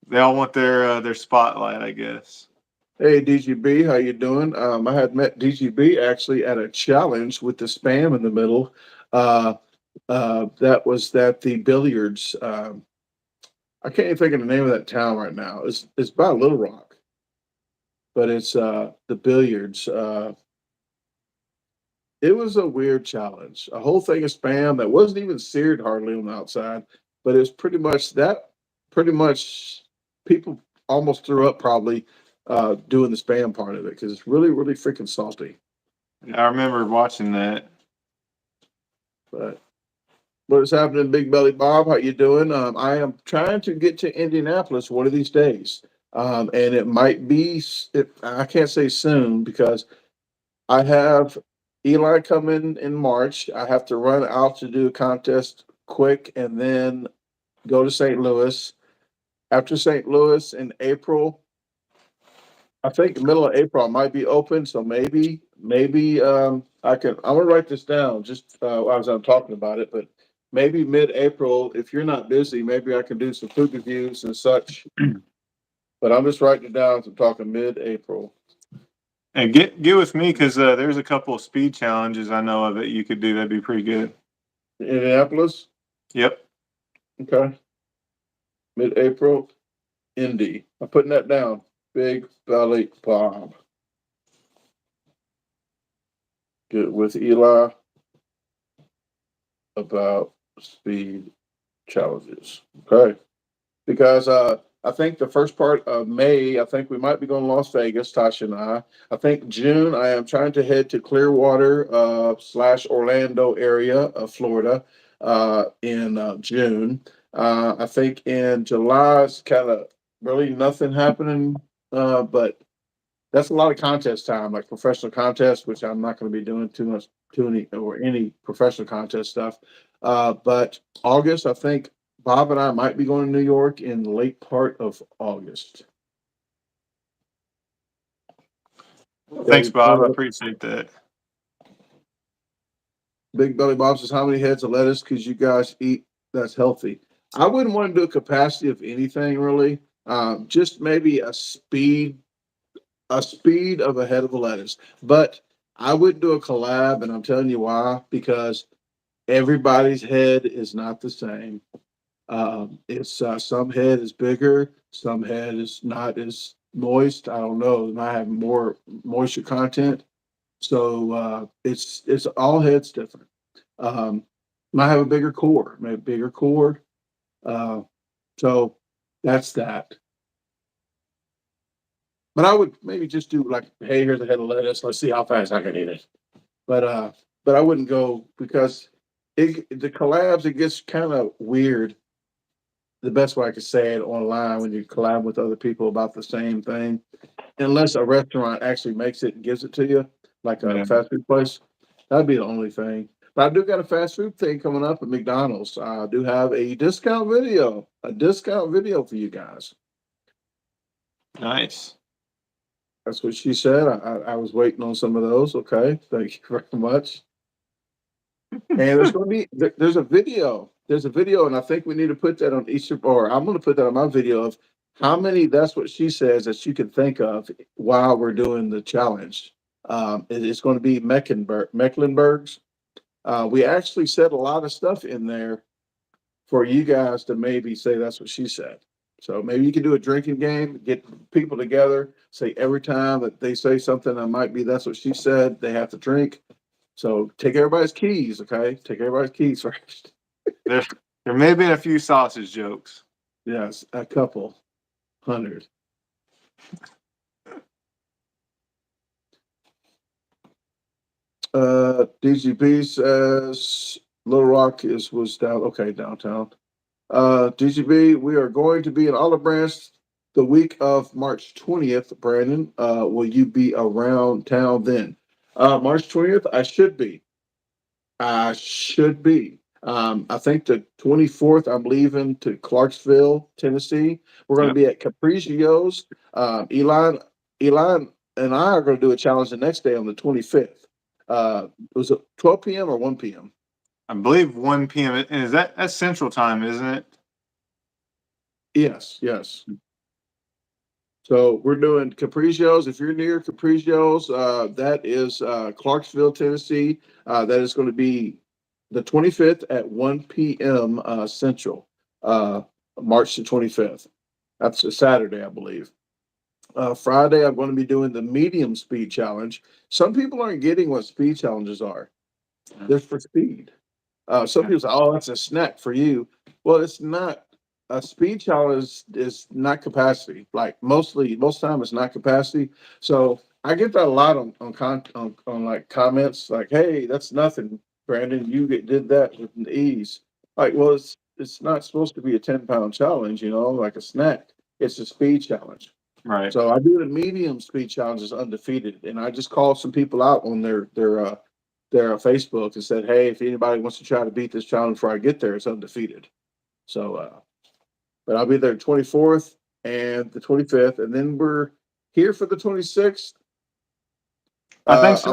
They all want their spotlight, I guess. Hey DGB, how you doing? I had met DGB actually at a challenge with the spam in the middle. Uh, That was that the billiards. I can't even think of the name of that town right now. It's by Little Rock, but it's the billiards. It was a weird challenge. A whole thing of spam that wasn't even seared hardly on the outside, but it was pretty much that. Pretty much, people almost threw up probably doing the spam part of it because it's really, really freaking salty. I remember watching that. But what is happening, Big Belly Bob? How you doing? I am trying to get to Indianapolis one of these days, and it might be. I can't say soon because I have Eli coming in March. I have to run out to do a contest quick and then go to St. Louis. After St. Louis in April, I think the middle of April I might be open. So maybe I can. I'm gonna write this down just as I'm talking about it. But maybe mid-April, if you're not busy, maybe I can do some food reviews and such. But I'm just writing it down. So I'm talking mid-April. And get with me because there's a couple of speed challenges I know of that you could do. That'd be pretty good. Indianapolis. Yep. Okay. Mid-April. Indy. I'm putting that down. Big Belly Bob. Get with Eli about speed challenges. Okay. Because I think the first part of May, I think we might be going to Las Vegas, Tasha and I. I think June, I am trying to head to Clearwater / Orlando area of Florida in June. I think in July, it's kind of really nothing happening, but that's a lot of contest time, like professional contests, which I'm not going to be doing too any or any professional contest stuff. But August, I think Bob and I might be going to New York in the late part of August. Thanks, Okay, Bob. I appreciate that. Big Belly Bob says, "How many heads of lettuce could you guys eat that's healthy?" I wouldn't want to do a capacity of anything really. Just maybe a speed of a head of a lettuce. But I wouldn't do a collab, and I'm telling you why. Because everybody's head is not the same. It's some head is bigger, some head is not as moist. I don't know. It might have more moisture content. So it's all heads different. Um, might have a bigger core, maybe bigger core. Uh, so that's that. But I would maybe just do like, hey, here's a head of lettuce. Let's see how fast I can eat it. But but I wouldn't go because the collabs it gets kind of weird. The best way I could say it online when you collab with other people about the same thing, unless a restaurant actually makes it and gives it to you, like a Yeah. fast food place, that'd be the only thing. But I do got a fast food thing coming up at McDonald's. I do have a discount video for you guys. Nice. That's what she said. I was waiting on some of those. Okay, thank you very much. And there's a video. There's a video, and I think we need to put that on Easter, or I'm going to put that on my video of how many. That's what she says that you can think of while we're doing the challenge. It's going to be Mecklenburg's. We actually said a lot of stuff in there for you guys to maybe say that's what she said. So maybe you can do a drinking game, get people together, say every time that they say something that might be that's what she said, they have to drink. So take everybody's keys, okay? Take everybody's keys first. There, there may have been a few sausage jokes. Yes, a couple hundred. DGB says Little Rock was down. Okay, downtown. DGB, we are going to be in Olive Branch the week of March 20th. Brandon, will you be around town then? March 20th, I should be. I should be. I think the 24th, I'm leaving to Clarksville, Tennessee. We're going to Yep. be at Capriccio's. Elon and I are going to do a challenge the next day on the 25th. Was it 12 p.m. or 1 p.m.? I believe 1 p.m. And is that's Central Time, isn't it? Yes, yes. So we're doing Capriccio's. If you're near Capriccio's, that is Clarksville, Tennessee. That is going to be the 25th at 1 p.m. Central, March the 25th. That's a Saturday, I believe. Friday, I'm going to be doing the medium speed challenge. Some people aren't getting what speed challenges are. They're for speed. Some people say, "Oh, that's a snack for you." Well, it's not. A speed challenge is not capacity. Like most time, it's not capacity. So I get that a lot on like comments, like, "Hey, that's nothing, Brandon. You did that with an ease." Like, well, it's not supposed to be a 10-pound challenge, like a snack. It's a speed challenge. Right. So I do the medium speed challenges undefeated, and I just called some people out on their Facebook and said, "Hey, if anybody wants to try to beat this challenge before I get there, it's undefeated." So, but I'll be there 24th and the 25th, and then we're here for the 26th. I think I'm so.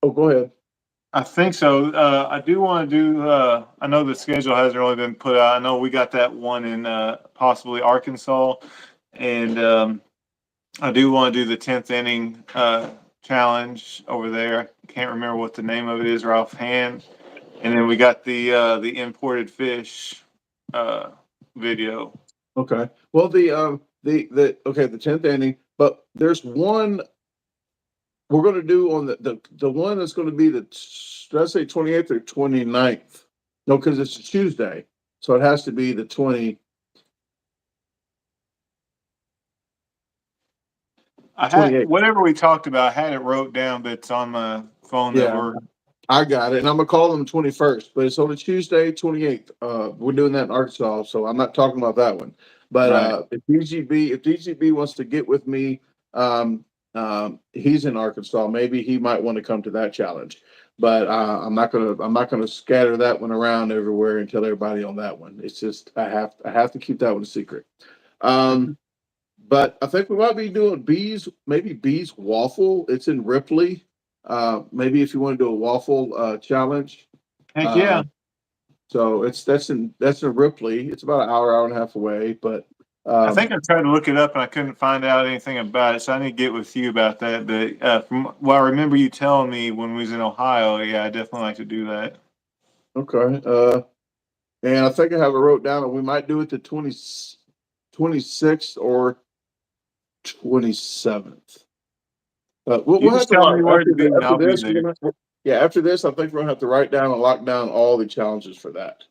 oh, go ahead. I think so. I do want to do. I know the schedule hasn't really been put out. I know we got that one in possibly Arkansas, and I do want to do the 10th inning challenge over there. Can't remember what the name of it is right offhand. And then we got the imported fish video. Okay. Well, the 10th inning, but there's one we're going to do on the one that's going to be let's say 28th or 29th. No, because it's a Tuesday, so it has to be the 28th. I had whatever we talked about. I had it wrote down, but it's on my phone that Yeah, I got it, and I'm gonna call them 21st, but it's on a Tuesday, 28th. We're doing that in Arkansas, so I'm not talking about that one. But right. if DGB wants to get with me, he's in Arkansas. Maybe he might want to come to that challenge. But I'm not gonna scatter that one around everywhere and tell everybody on that one. It's just I have to keep that one a secret. Um, but I think we might be doing maybe Bees Waffle. It's in Ripley. Maybe if you want to do a waffle challenge. Heck Uh, yeah. so that's in Ripley. It's about an hour and a half away. But I think I tried to look it up and I couldn't find out anything about it, so I need to get with you about that. But from what I remember you telling me when we was in Ohio, yeah, I definitely like to do that. okay. And I think I have it wrote down, and we might do it the 26th or 27th. You We'll have just to tell me where to be and after I'll be this. there. Yeah, after this, I think we're gonna have to write down and lock down all the challenges for that.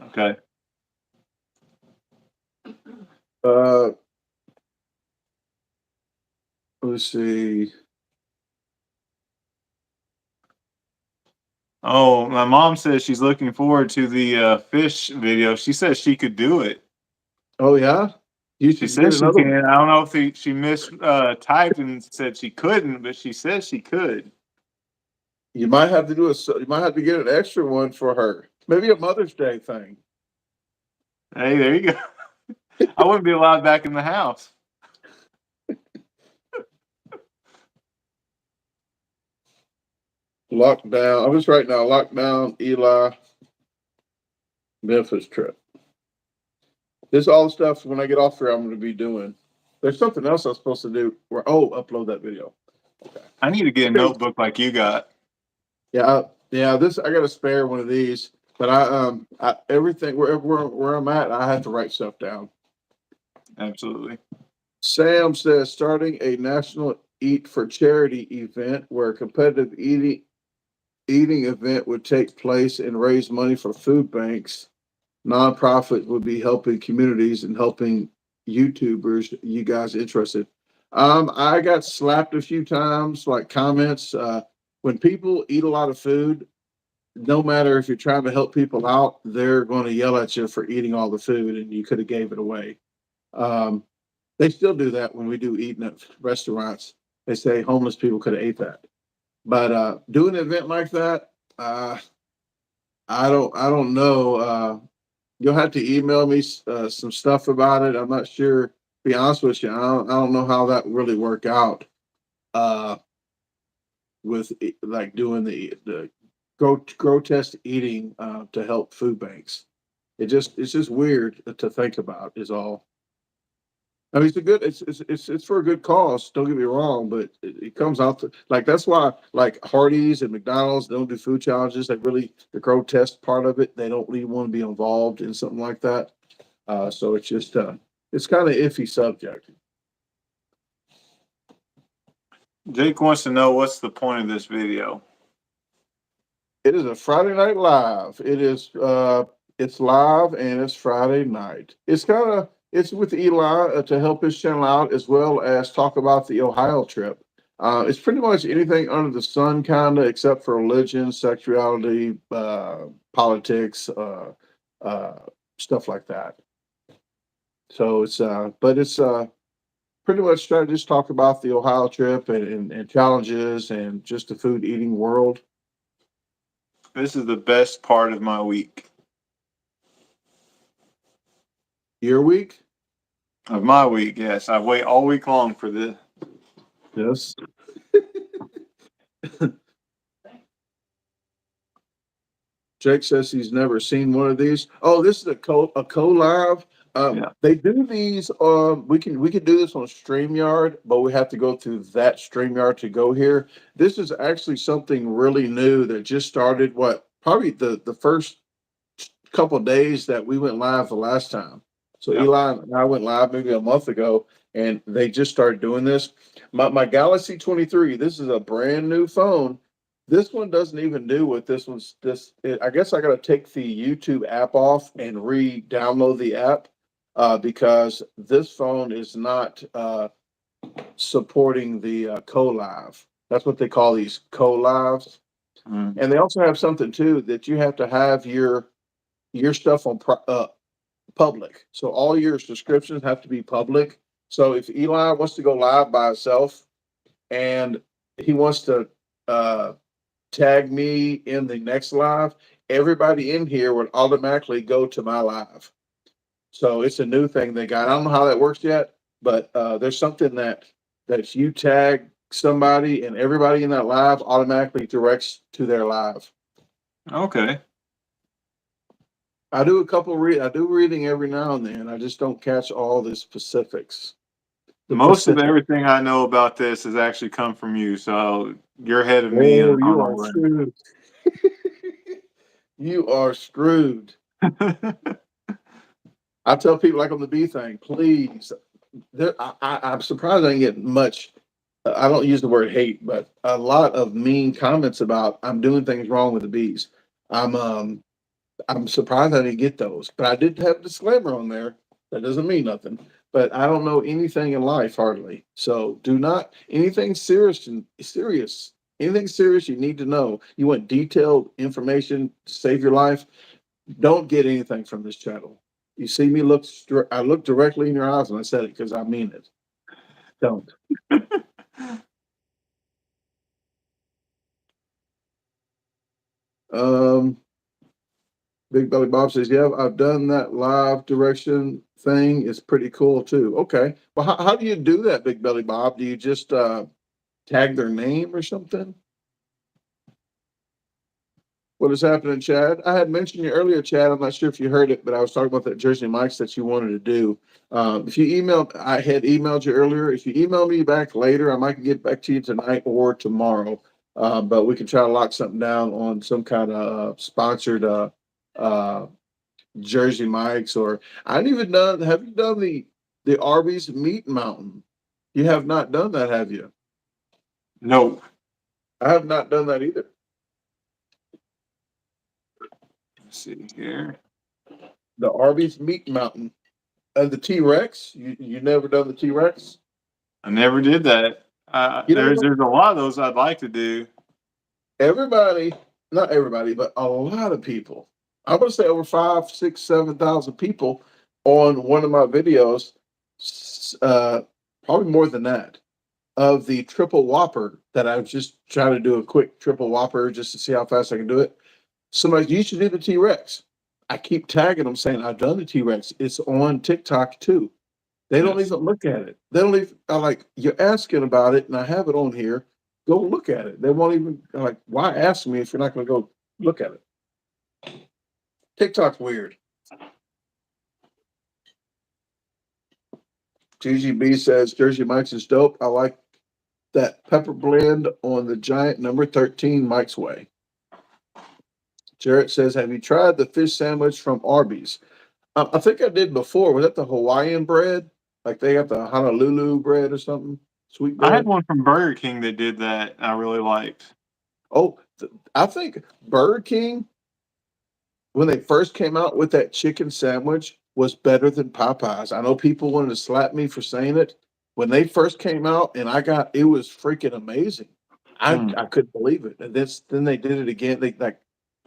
Okay. Uh, let's see. Oh, my mom says she's looking forward to the fish video. She says she could do it. Oh yeah, you She should get says she another one. can. I don't know if she typed and said she couldn't, but she says she could. You might have to you might have to get an extra one for her. Maybe a Mother's Day thing. Hey, there you go. I wouldn't be allowed back in the house. Lockdown. I'm just right now. Lockdown. Eli. Memphis trip. This is all the stuff when I get off here I'm going to be doing. There's something else I'm supposed to do. Upload that video. Okay. I need to get a notebook like you got. Yeah. This I got a spare one of these, but everything where I'm at, I have to write stuff down. Absolutely. Sam says starting a national Eat for Charity event where a competitive eating event would take place and raise money for food banks. Nonprofit would be helping communities and helping YouTubers. You guys interested? I got slapped a few times, like comments. When people eat a lot of food, no matter if you're trying to help people out, they're going to yell at you for eating all the food and you could have gave it away. Um, they still do that when we do eating at restaurants. They say homeless people could have ate that. But doing an event like that, I don't know. You'll have to email me some stuff about it. I'm not sure. To be honest with you, I don't know how that really work out. Uh, with like doing the grotesque eating to help food banks. It's just weird to think about. Is all. I mean, it's for a good cause. Don't get me wrong, but it comes out to, like, that's why like Hardee's and McDonald's don't do food challenges. Like really the grotesque part of it, they don't really want to be involved in something like that. So it's just it's kind of iffy subject. Jake wants to know what's the point of this video. It is a Friday night live. It's live and it's Friday night. It's with Eli to help his channel out as well as talk about the Ohio trip. It's pretty much anything under the sun, kind of, except for religion, sexuality, politics, uh, stuff like that. So it's pretty much trying to just talk about the Ohio trip and challenges and just the food eating world. This is the best part of my week. Your week? Of my week, yes. I wait all week long for this. Yes. Jake says he's never seen one of these. Oh, this is a co-live. Yeah. They do these. We can do this on StreamYard, but we have to go through that StreamYard to go here. This is actually something really new that just started. What, probably the first couple of days that we went live the last time. So Yeah. Eli and I went live maybe a month ago, and they just started doing this. My Galaxy 23. This is a brand new phone. This one doesn't even do what this one's. I guess I got to take the YouTube app off and re-download the app because this phone is not supporting the co-live. That's what they call these co-lives. Mm. And they also have something too that you have to have your stuff on public. So all your subscriptions have to be public. So if Eli wants to go live by himself and he wants to tag me in the next live, everybody in here would automatically go to my live. So it's a new thing they got. I don't know how that works yet, but there's something that if you tag somebody and everybody in that live automatically directs to their live. Okay. I do I do reading every now and then. I just don't catch all the specifics. Most of everything I know about this has actually come from you, so you're ahead of me Oh, on you are all screwed. You are screwed. that. I tell people like on the bee thing, please. I'm surprised I didn't get much. I don't use the word hate, but a lot of mean comments about I'm doing things wrong with the bees. I'm um I'm surprised I didn't get those, but I did have a disclaimer on there. That doesn't mean nothing. But I don't know anything in life hardly. So do not anything anything serious you need to know. You want detailed information to save your life. Don't get anything from this channel. You see me I look directly in your eyes and I said it because I mean it. Don't. Um, Big Belly Bob says, yeah, I've done that live direction thing. It's pretty cool too. Okay. Well, how do you do that, Big Belly Bob? Do you just tag their name or something? What is happening, Chad? I had mentioned you earlier, Chad. I'm not sure if you heard it, but I was talking about that Jersey Mike's that you wanted to do. If you I had emailed you earlier. If you email me back later, I might get back to you tonight or tomorrow. But we can try to lock something down on some kind of sponsored uh, Jersey Mike's, or I haven't even done. Have you done the Arby's Meat Mountain? You have not done that, have you? No. I have not done that either. Let's see here. The Arby's Meat Mountain. The T-Rex. You never done the T-Rex? I never did that. You know, There's a lot of those I'd like to do. everybody, not everybody, but a lot of people. I would say over 5, 6, 7,000 people on one of my videos. Probably more than that. Of the triple whopper that I was just trying to do a quick triple whopper just to see how fast I can do it. Somebody, you should do the T-Rex. I keep tagging them saying I've done the T-Rex. It's on TikTok too. They don't Yes. even look at it. They don't even. I like you're asking about it, and I have it on here. Go look at it. They won't even like. Why ask me if you're not going to go look at it? TikTok's weird. TGB says Jersey Mike's is dope. I like that pepper blend on the giant number 13 Mike's Way. Jarrett says, have you tried the fish sandwich from Arby's? I think I did before. Was that the Hawaiian bread? Like they got the Honolulu bread or something? Sweet I had bread? one from Burger King that did that. I really liked. Oh, I think Burger King, when they first came out with that chicken sandwich, was better than Popeyes. I know people wanted to slap me for saying it. When they first came out and it was freaking amazing. I couldn't believe it. And then they did it again.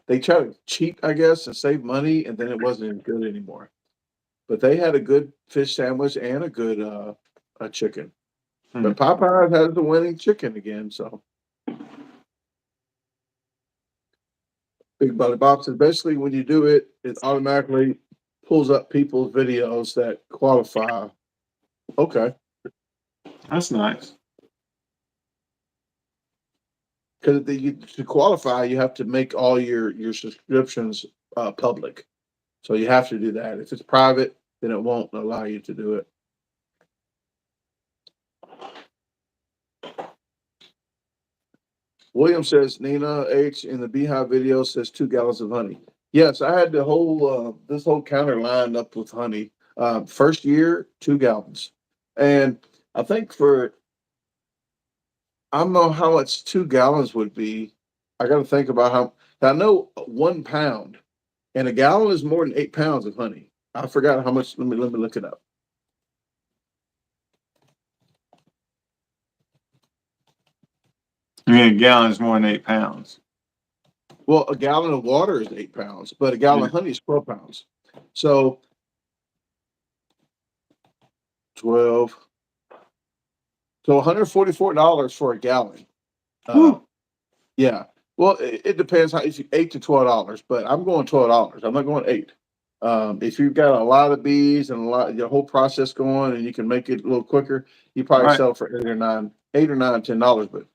They tried to cheat, I guess, and save money, and then it wasn't as good anymore. But they had a good fish sandwich and a good a chicken. But Popeyes has the winning chicken again, so. Big Buddy Bob says basically when you do it, it automatically pulls up people's videos that qualify. Okay. That's nice. Because to qualify, you have to make all your subscriptions public. So you have to do that. If it's private, then it won't allow you to do it. William says Nina H in the Beehive video says 2 gallons of honey. Yes, I had the whole this whole counter lined up with honey. First year, 2 gallons, and I think I don't know how much 2 gallons would be. I got to think about how. I know 1 pound, and a gallon is more than 8 pounds of honey. I forgot how much. Let me look it up. I mean, a gallon is more than 8 pounds. Well, a gallon of water is 8 pounds, but a gallon of honey is 12 pounds. So 12. So $144 for a gallon. Yeah. Well, it depends how if you $8 to $12, but I'm going $12. I'm not going 8. If you've got a lot of bees and your whole process going, and you can make it a little quicker, you probably sell it for $8 or $10. But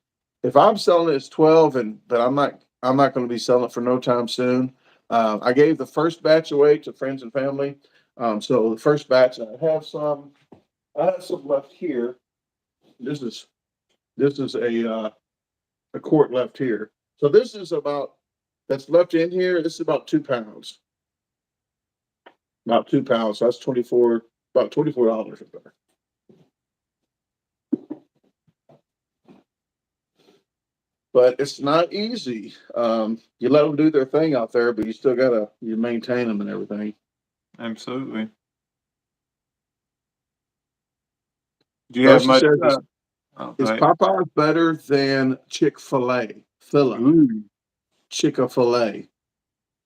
if I'm selling it, it's 12, but I'm not going to be selling it for no time soon. I gave the first batch away to friends and family. So the first batch, I have some left here. This is a quart left here. So this is that's left in here. This is about 2 pounds. About 2 pounds. So that's about $24 there. But it's not easy. You let them do their thing out there, but you still you maintain them and everything. Absolutely. Do you have much? Is Popeyes better than Chick-fil-A? Chick-fil-A.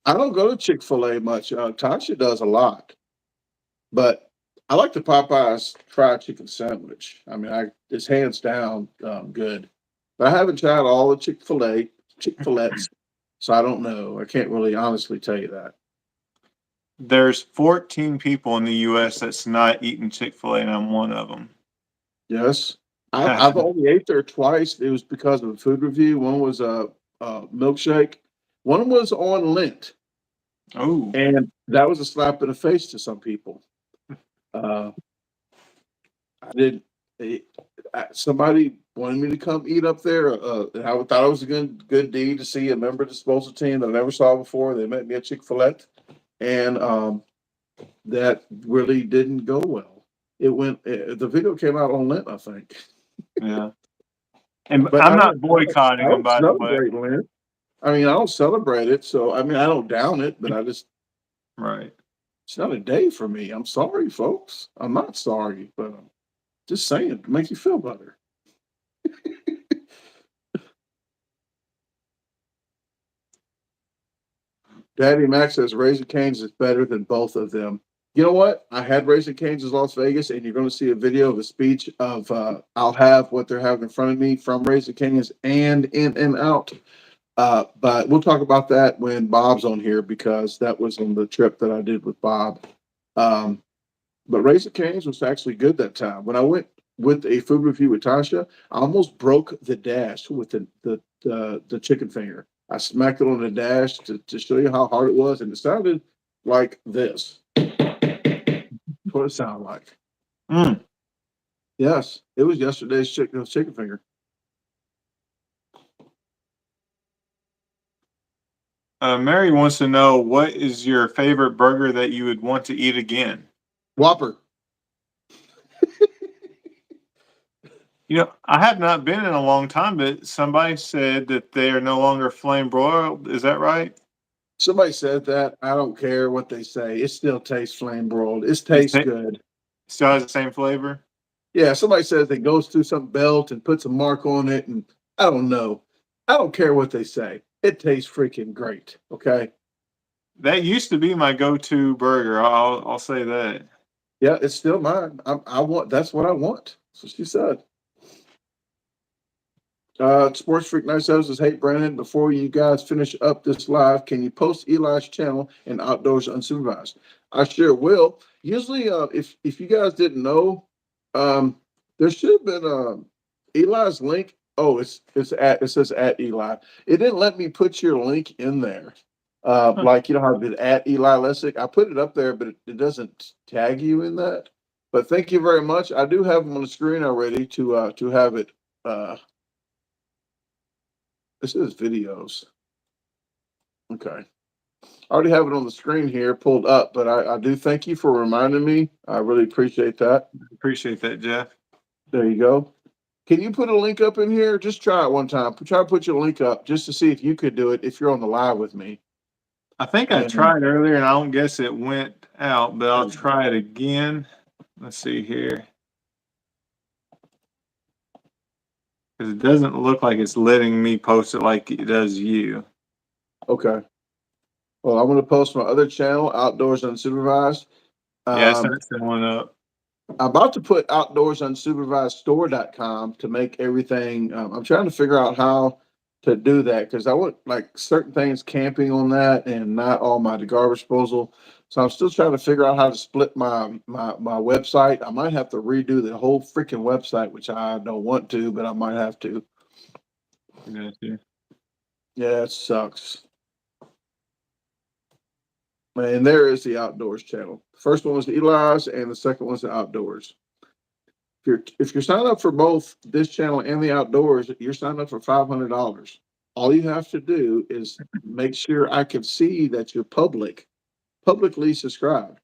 I don't go to Chick-fil-A much. Tasha does a lot, but I like the Popeyes fried chicken sandwich. I mean, it's hands down good. But I haven't tried all the Chick-fil-A's, so I don't know. I can't really honestly tell you that. There's 14 people in the U.S. that's not eating Chick-fil-A, and I'm one of them. Yes. I've only ate there twice. It was because of a food review. One was a milkshake. One was on Lent. Oh. And that was a slap in the face to some people. Somebody wanted me to come eat up there. And I thought it was a good deed to see a member disposal team that I never saw before. They met me at Chick-fil-A, and that really didn't go well. The video came out on Lent, I think. Yeah. But I'm not boycotting them, by the way. Lent. I mean, I don't celebrate it, so I mean, I don't down it, but I just It's not a day for me. I'm sorry, folks. I'm not sorry, but I'm just saying it makes you feel better. Daddy Max says Raising Cane's is better than both of them. You know what? I had Raising Cane's in Las Vegas, and you're going to see a video of a speech of I'll have what they're having in front of me from Raising Cane's and In and Out. But we'll talk about that when Bob's on here, because that was on the trip that I did with Bob. But Raising Cane's was actually good that time. When I went with a food review with Tasha, I almost broke the dash with the chicken finger. I smacked it on the dash to show you how hard it was, and it sounded like this. That's what it sounded like. Yes, it was yesterday's chicken finger. Mary wants to know, what is your favorite burger that you would want to eat again? Whopper. I have not been in a long time, but somebody said that they are no longer flame broiled. Is that right? Somebody said that. I don't care what they say. It still tastes flame broiled. It It tastes good. still has the same flavor. Yeah, somebody says it goes through some belt and puts a mark on it, and I don't know. I don't care what they say. It tastes freaking great. Okay. That used to be my go-to burger. I'll say that. Yeah, it's still mine. I want. That's what I want. That's what she said. Sports Freak 97 says, "Hey Brandon, before you guys finish up this live, can you post Eli's channel and Outdoors Unsupervised?" I sure will. Usually, if you guys didn't know, there should have been Eli's link. Oh, it says at Eli. It didn't let me put your link in there. Huh. Like you know how it at Eli Lessig. I put it up there, but it doesn't tag you in that. But thank you very much. I do have them on the screen already to have it. This is videos. Okay. I already have it on the screen here pulled up, but I do thank you for reminding me. I really appreciate that. Appreciate that, Jeff. There you go. Can you put a link up in here? Just try it one time. Try to put your link up just to see if you could do it if you're on the live with me. I think I And tried earlier, and I don't guess it went out, but I'll try it again. Let's see here, because it doesn't look like it's letting me post it like it does you. okay. Well, I'm going to post my other channel, Outdoors Unsupervised. Yeah, it's Um, not showing up. I'm about to put outdoorsunsupervisedstore.com to make everything. I'm trying to figure out how to do that because I want like certain things camping on that and not all my garbage disposal. So I'm still trying to figure out how to split my website. I might have to redo the whole freaking website, which I don't want to, but I might have to. Gotcha. Yeah, it sucks. And there is the outdoors channel. The first one was the Eli's, and the second one's the outdoors. If you're signed up for both this channel and the outdoors, you're signed up for $500. All you have to do is make sure I can see that you're publicly subscribed.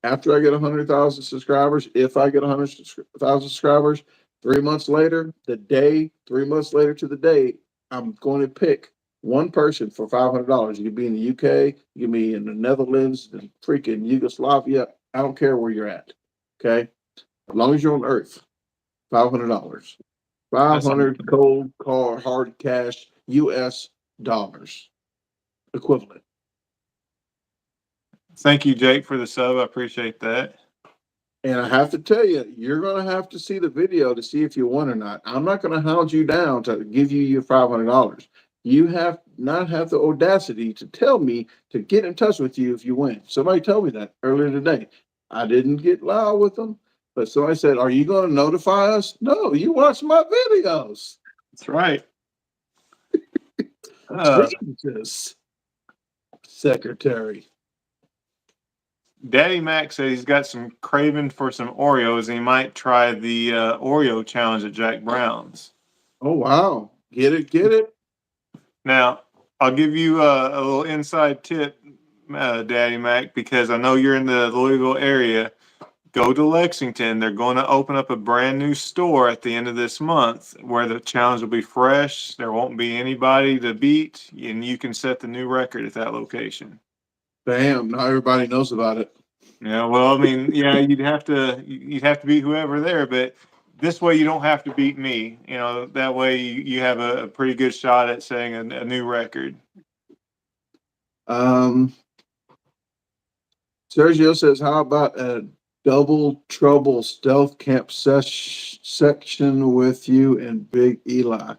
After I get 100,000 subscribers, if I get 100,000 subscribers, 3 months later, 3 months later to the day, I'm going to pick one person for $500. You can be in the UK, you can be in the Netherlands, the freaking Yugoslavia. I don't care where you're at. Okay. As long as you're on Earth, $500. That's 500 cold hard cash US dollars equivalent. Thank you, Jake, for the sub. I appreciate that. And I have to tell you, you're going to have to see the video to see if you won or not. I'm not going to hound you down to give you your $500. You have not have the audacity to tell me to get in touch with you if you win. Somebody told me that earlier today. I didn't get loud with them, but somebody said, "Are you going to notify us?" No, you watch my videos. That's right. Uh, Jesus, secretary. Daddy Mac said he's got some craving for some Oreos, and he might try the Oreo challenge at Jack Brown's. Oh wow, get it, get it. Now, I'll give you a little inside tip, Daddy Mac, because I know you're in the Louisville area. Go to Lexington. They're going to open up a brand new store at the end of this month where the challenge will be fresh. There won't be anybody to beat, and you can set the new record at that location. Bam! Now everybody knows about it. Yeah, well, I mean, yeah, you'd have to beat whoever there, but this way you don't have to beat me. That way you have a pretty good shot at setting a new record. Um, Sergio says, "How about a double trouble stealth camp section with you and Big Eli?"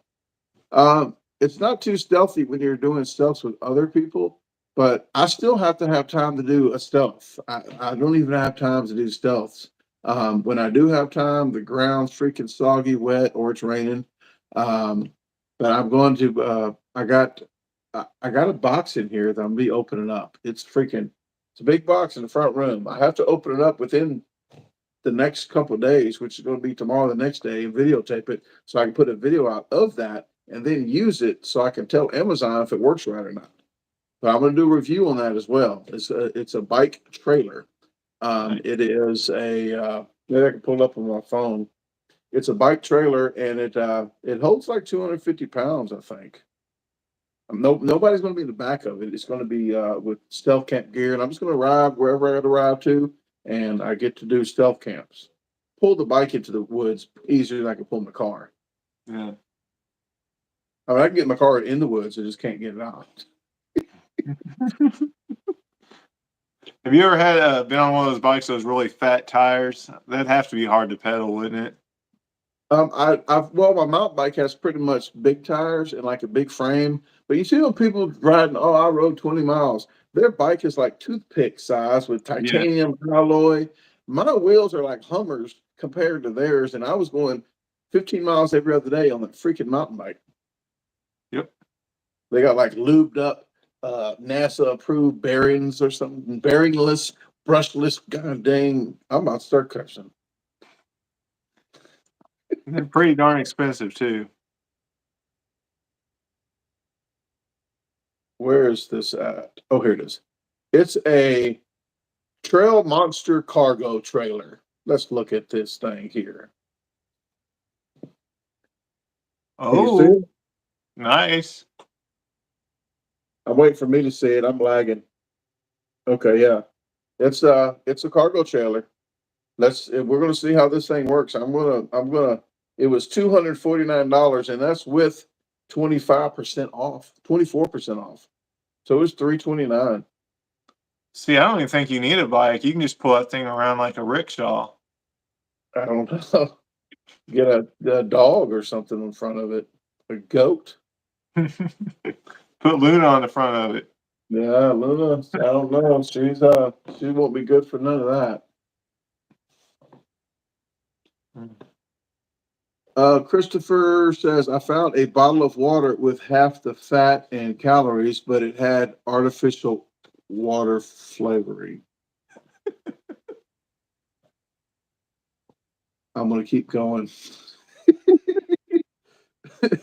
It's not too stealthy when you're doing stealths with other people, but I still have to have time to do a stealth. I don't even have time to do stealths. When I do have time, the ground's freaking soggy, wet, or it's raining. Um, but I'm going to. I got a box in here that I'm gonna be opening up. It's a big box in the front room. I have to open it up within the next couple of days, which is going to be tomorrow, the next day, and videotape it so I can put a video out of that and then use it so I can tell Amazon if it works right or not. But I'm going to do a review on that as well. It's a bike trailer. It is maybe I can pull it up on my phone. It's a bike trailer and it holds like 250 pounds, I think. Nobody's going to be in the back of it. It's going to be with stealth camp gear, and I'm just going to ride wherever I got to ride to, and I get to do stealth camps. Pull the bike into the woods easier than I can pull my car. Yeah. I mean, I can get my car in the woods, I just can't get it out. Have you ever had been on one of those bikes, those really fat tires? That'd have to be hard to pedal, wouldn't it? Well, my mountain bike has pretty much big tires and like a big frame. But you see when people riding, oh, I rode 20 miles. Their bike is like toothpick size with Yeah. titanium alloy. My wheels are like Hummers compared to theirs, and I was going 15 miles every other day on that freaking mountain bike. Yep. They got like lubed up, NASA approved bearings or something, bearingless, brushless. God dang, I'm about to start cursing. They're pretty darn expensive too. Where is this at? Oh, here it is. It's a Trail Monster cargo trailer. Let's look at this thing here. Can you see Oh, it? nice. I'm waiting for me to see it. I'm lagging. Okay, yeah. It's a cargo trailer. We're gonna see how this thing works. It was $249, and that's with 25% off, 24% off. So it's $329. See, I don't even think you need a bike. You can just pull that thing around like a rickshaw. I don't know. Get a dog or something in front of it. A goat. Put Luna on the front of it. Yeah, Luna, I don't know. She won't be good for none of that. Christopher says, I found a bottle of water with half the fat and calories, but it had artificial water flavoring. I'm gonna keep going.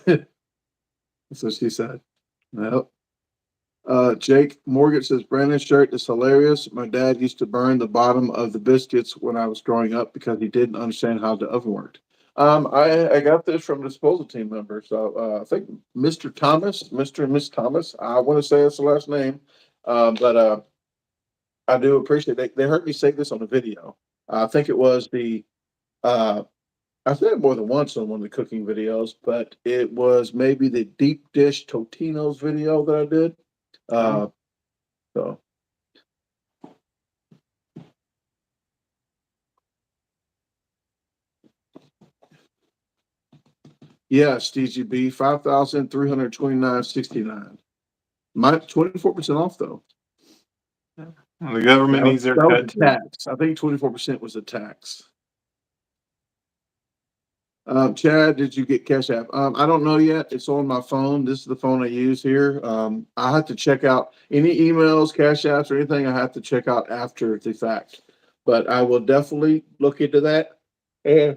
That's what she said. Nope. Jake Morgan says, Brandon's shirt is hilarious. My dad used to burn the bottom of the biscuits when I was growing up because he didn't understand how the oven worked. I got this from a disposal team member. So I think Mr. Thomas, Mr. and Miss Thomas, I want to say that's the last name. But I do appreciate they heard me say this on the video. I think it was I said it more than once on one of the cooking videos, but it was maybe the deep dish Totino's video that I did. So yes, DGB 5,329.69. My 24% off though. The government needs their That was cut a too. tax. I think 24% was a tax. Chad, did you get Cash App? I don't know yet. It's on my phone. This is the phone I use here. I have to check out any emails, Cash Apps, or anything. I have to check out after the fact, but I will definitely look into that. And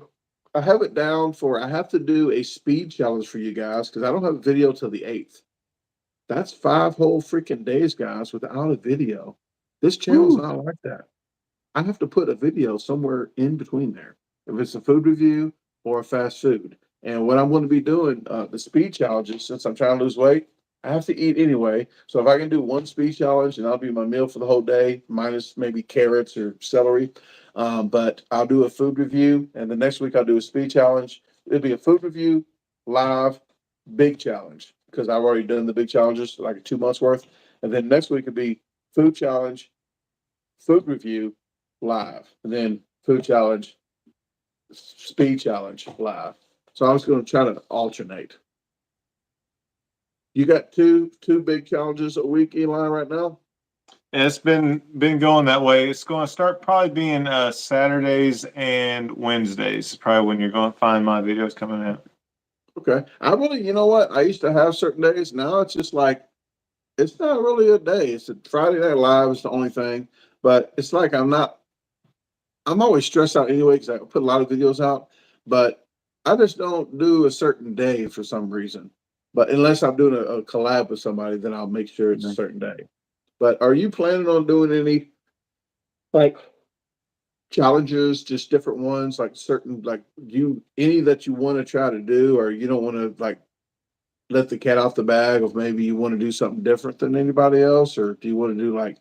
I have it down for I have to do a speed challenge for you guys because I don't have a video till the 8th. That's 5 whole freaking days, guys, without a video. This channel's Woo. not like that. I have to put a video somewhere in between there. If it's a food review or a fast food. And what I'm going to be doing, the speed challenges, since I'm trying to lose weight, I have to eat anyway. So if I can do one speed challenge and I'll be my meal for the whole day, minus maybe carrots or celery. But I'll do a food review, and the next week I'll do a speed challenge. It'll be a food review, live, big challenge, because I've already done the big challenges, like 2 months worth. And then next week it'll be food challenge, food review, live, and then food challenge, speed challenge, live. So I was going to try to alternate. You got two big challenges a week, Eli, right now? Yeah, it's been going that way. It's going to start probably being Saturdays and Wednesdays. Probably when you're going to find my videos coming out. Okay. I really, you know what? I used to have certain days. Now it's just like, it's not really a day. It's a Friday Night Live is the only thing, but it's like I'm not I'm always stressed out anyway because I put a lot of videos out, but I just don't do a certain day for some reason. But unless I'm doing a collab with somebody, then I'll make sure it's a certain day. But are you planning on doing any like challenges, just different ones, like certain like you any that you want to try to do, or you don't want to like let the cat off the bag of maybe you want to do something different than anybody else, or do you want to do like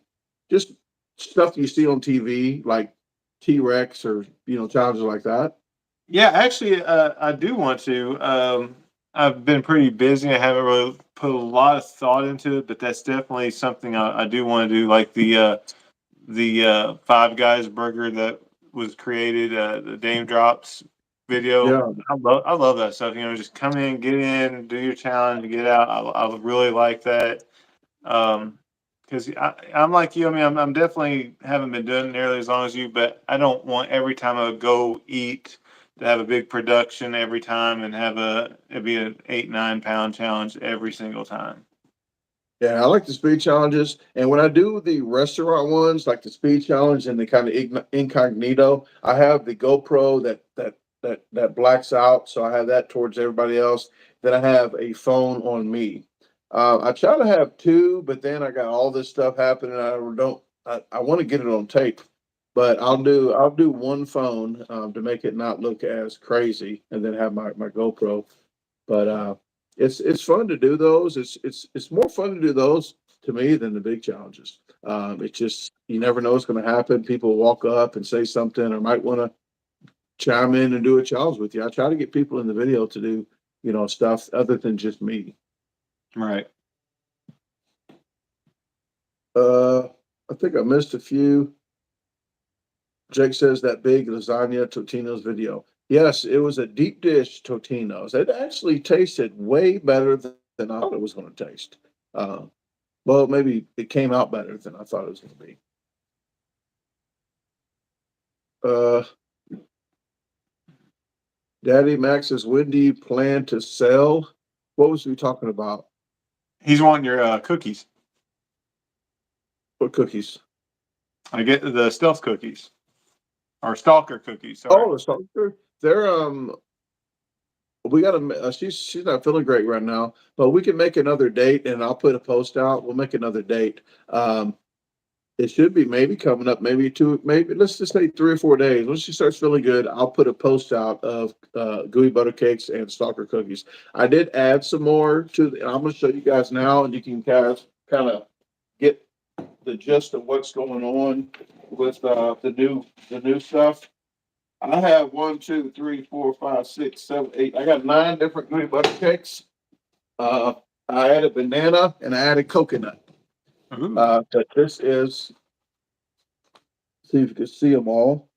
just stuff you see on TV, like T-Rex or challenges like that? Yeah, actually, I do want to. I've been pretty busy. I haven't really put a lot of thought into it, but that's definitely something I do want to do. Like the Five Guys burger that was created, the Dame Drops video. Yeah, I love that stuff. Just come in, get in, do your challenge, get out. I really like that. Because I'm like you. I mean, I'm definitely haven't been doing it nearly as long as you, but I don't want every time I go eat to have a big production every time and it'd be an 8, 9 pound challenge every single time. yeah, I like the speed challenges, and when I do the restaurant ones, like the speed challenge and the kind of incognito, I have the GoPro that blacks out, so I have that towards everybody else. Then I have a phone on me. I try to have two, but then I got all this stuff happening. I don't. I want to get it on tape, but I'll do one phone to make it not look as crazy, and then have my GoPro. But it's fun to do those. It's more fun to do those to me than the big challenges. It's just you never know what's going to happen. People walk up and say something, or might want to chime in and do a challenge with you. I try to get people in the video to do stuff other than just me. Right. Uh, I think I missed a few. Jake says that big lasagna Totino's video. Yes, it was a deep dish Totino's. It actually tasted way better than I thought it was going to taste. Uh, well, maybe it came out better than I thought it was going to be. Uh, Daddy Max says, when do you plan to sell? What was we talking about? He's wanting your cookies. What cookies? I get the stealth cookies or stalker cookies. Sorry. Oh, the stalker. They're we got to. She's not feeling great right now, but we can make another date, and I'll put a post out. We'll make another date. It should be maybe coming up, maybe two, maybe let's just say 3 or 4 days. Once she starts feeling good, I'll put a post out of gooey butter cakes and stalker cookies. I did add some more to. I'm going to show you guys now, and you can guys kind of get the gist of what's going on with the new stuff. I have 1, 2, 3, 4, 5, 6, 7, 8. I got 9 different gooey butter cakes. Uh, I added banana and I added coconut. But this is, see if you can see them all.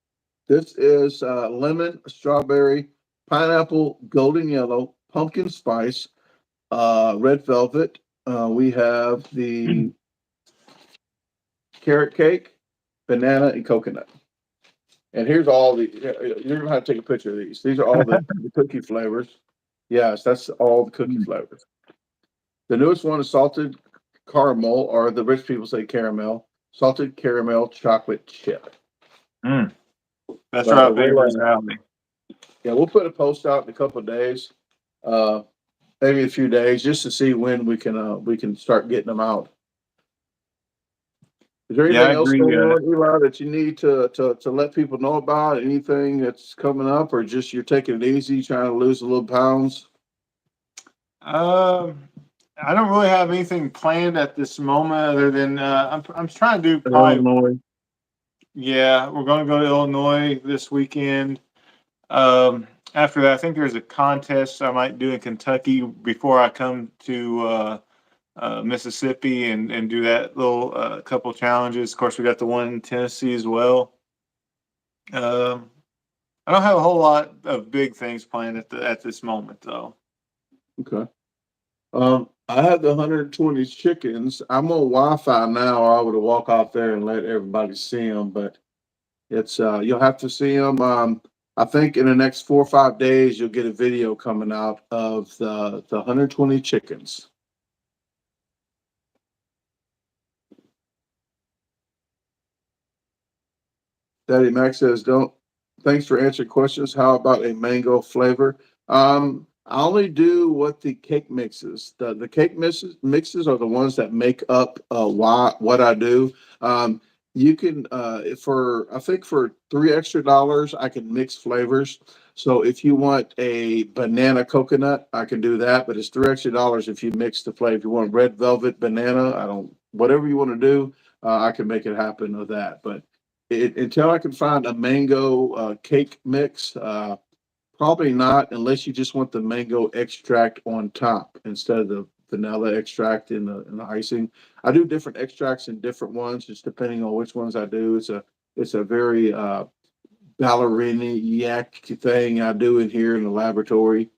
This is lemon, strawberry, pineapple, golden yellow, pumpkin spice, red velvet. We have the carrot cake, banana, and coconut. And here's all the, you're gonna have to take a picture of these. These are all the cookie flavors. Yes, that's all the cookie flavors. The newest one is salted caramel, or the rich people say caramel, salted caramel chocolate chip. Mm. That's But right, favors alley. yeah, we'll put a post out in a couple of days, uh, maybe a few days, just to see when we can start getting them out. Is there Yeah, I anything else agree. going on, Eli, that you need to let people know about? Anything that's coming up, or just you're taking it easy, trying to lose a little pounds? Um, I don't really have anything planned at this moment other than I'm trying to do probably. Illinois. Yeah, we're going to go to Illinois this weekend. After that, I think there's a contest I might do in Kentucky before I come to Mississippi and do that little couple challenges. Of course, we got the one in Tennessee as well. Um, I don't have a whole lot of big things planned at this moment, though. Okay. I have the 120 chickens. I'm on Wi-Fi now, or I would have walked out there and let everybody see them, but it's you'll have to see them. I think in the next 4 or 5 days you'll get a video coming out of the 120 chickens. Daddy Max says, thanks for answering questions. How about a mango flavor? I only do what the cake mixes. The cake mixes are the ones that make up what I do. You can I think for $3 extra I can mix flavors. So if you want a banana coconut, I can do that, but it's $3 extra if you mix the flavor. If you want red velvet banana, whatever you want to do, I can make it happen with that. But until I can find a mango cake mix, probably not, unless you just want the mango extract on top instead of the vanilla extract in the icing. I do different extracts in different ones, just depending on which ones I do. It's a very ballerina-yak thing I do in here in the laboratory.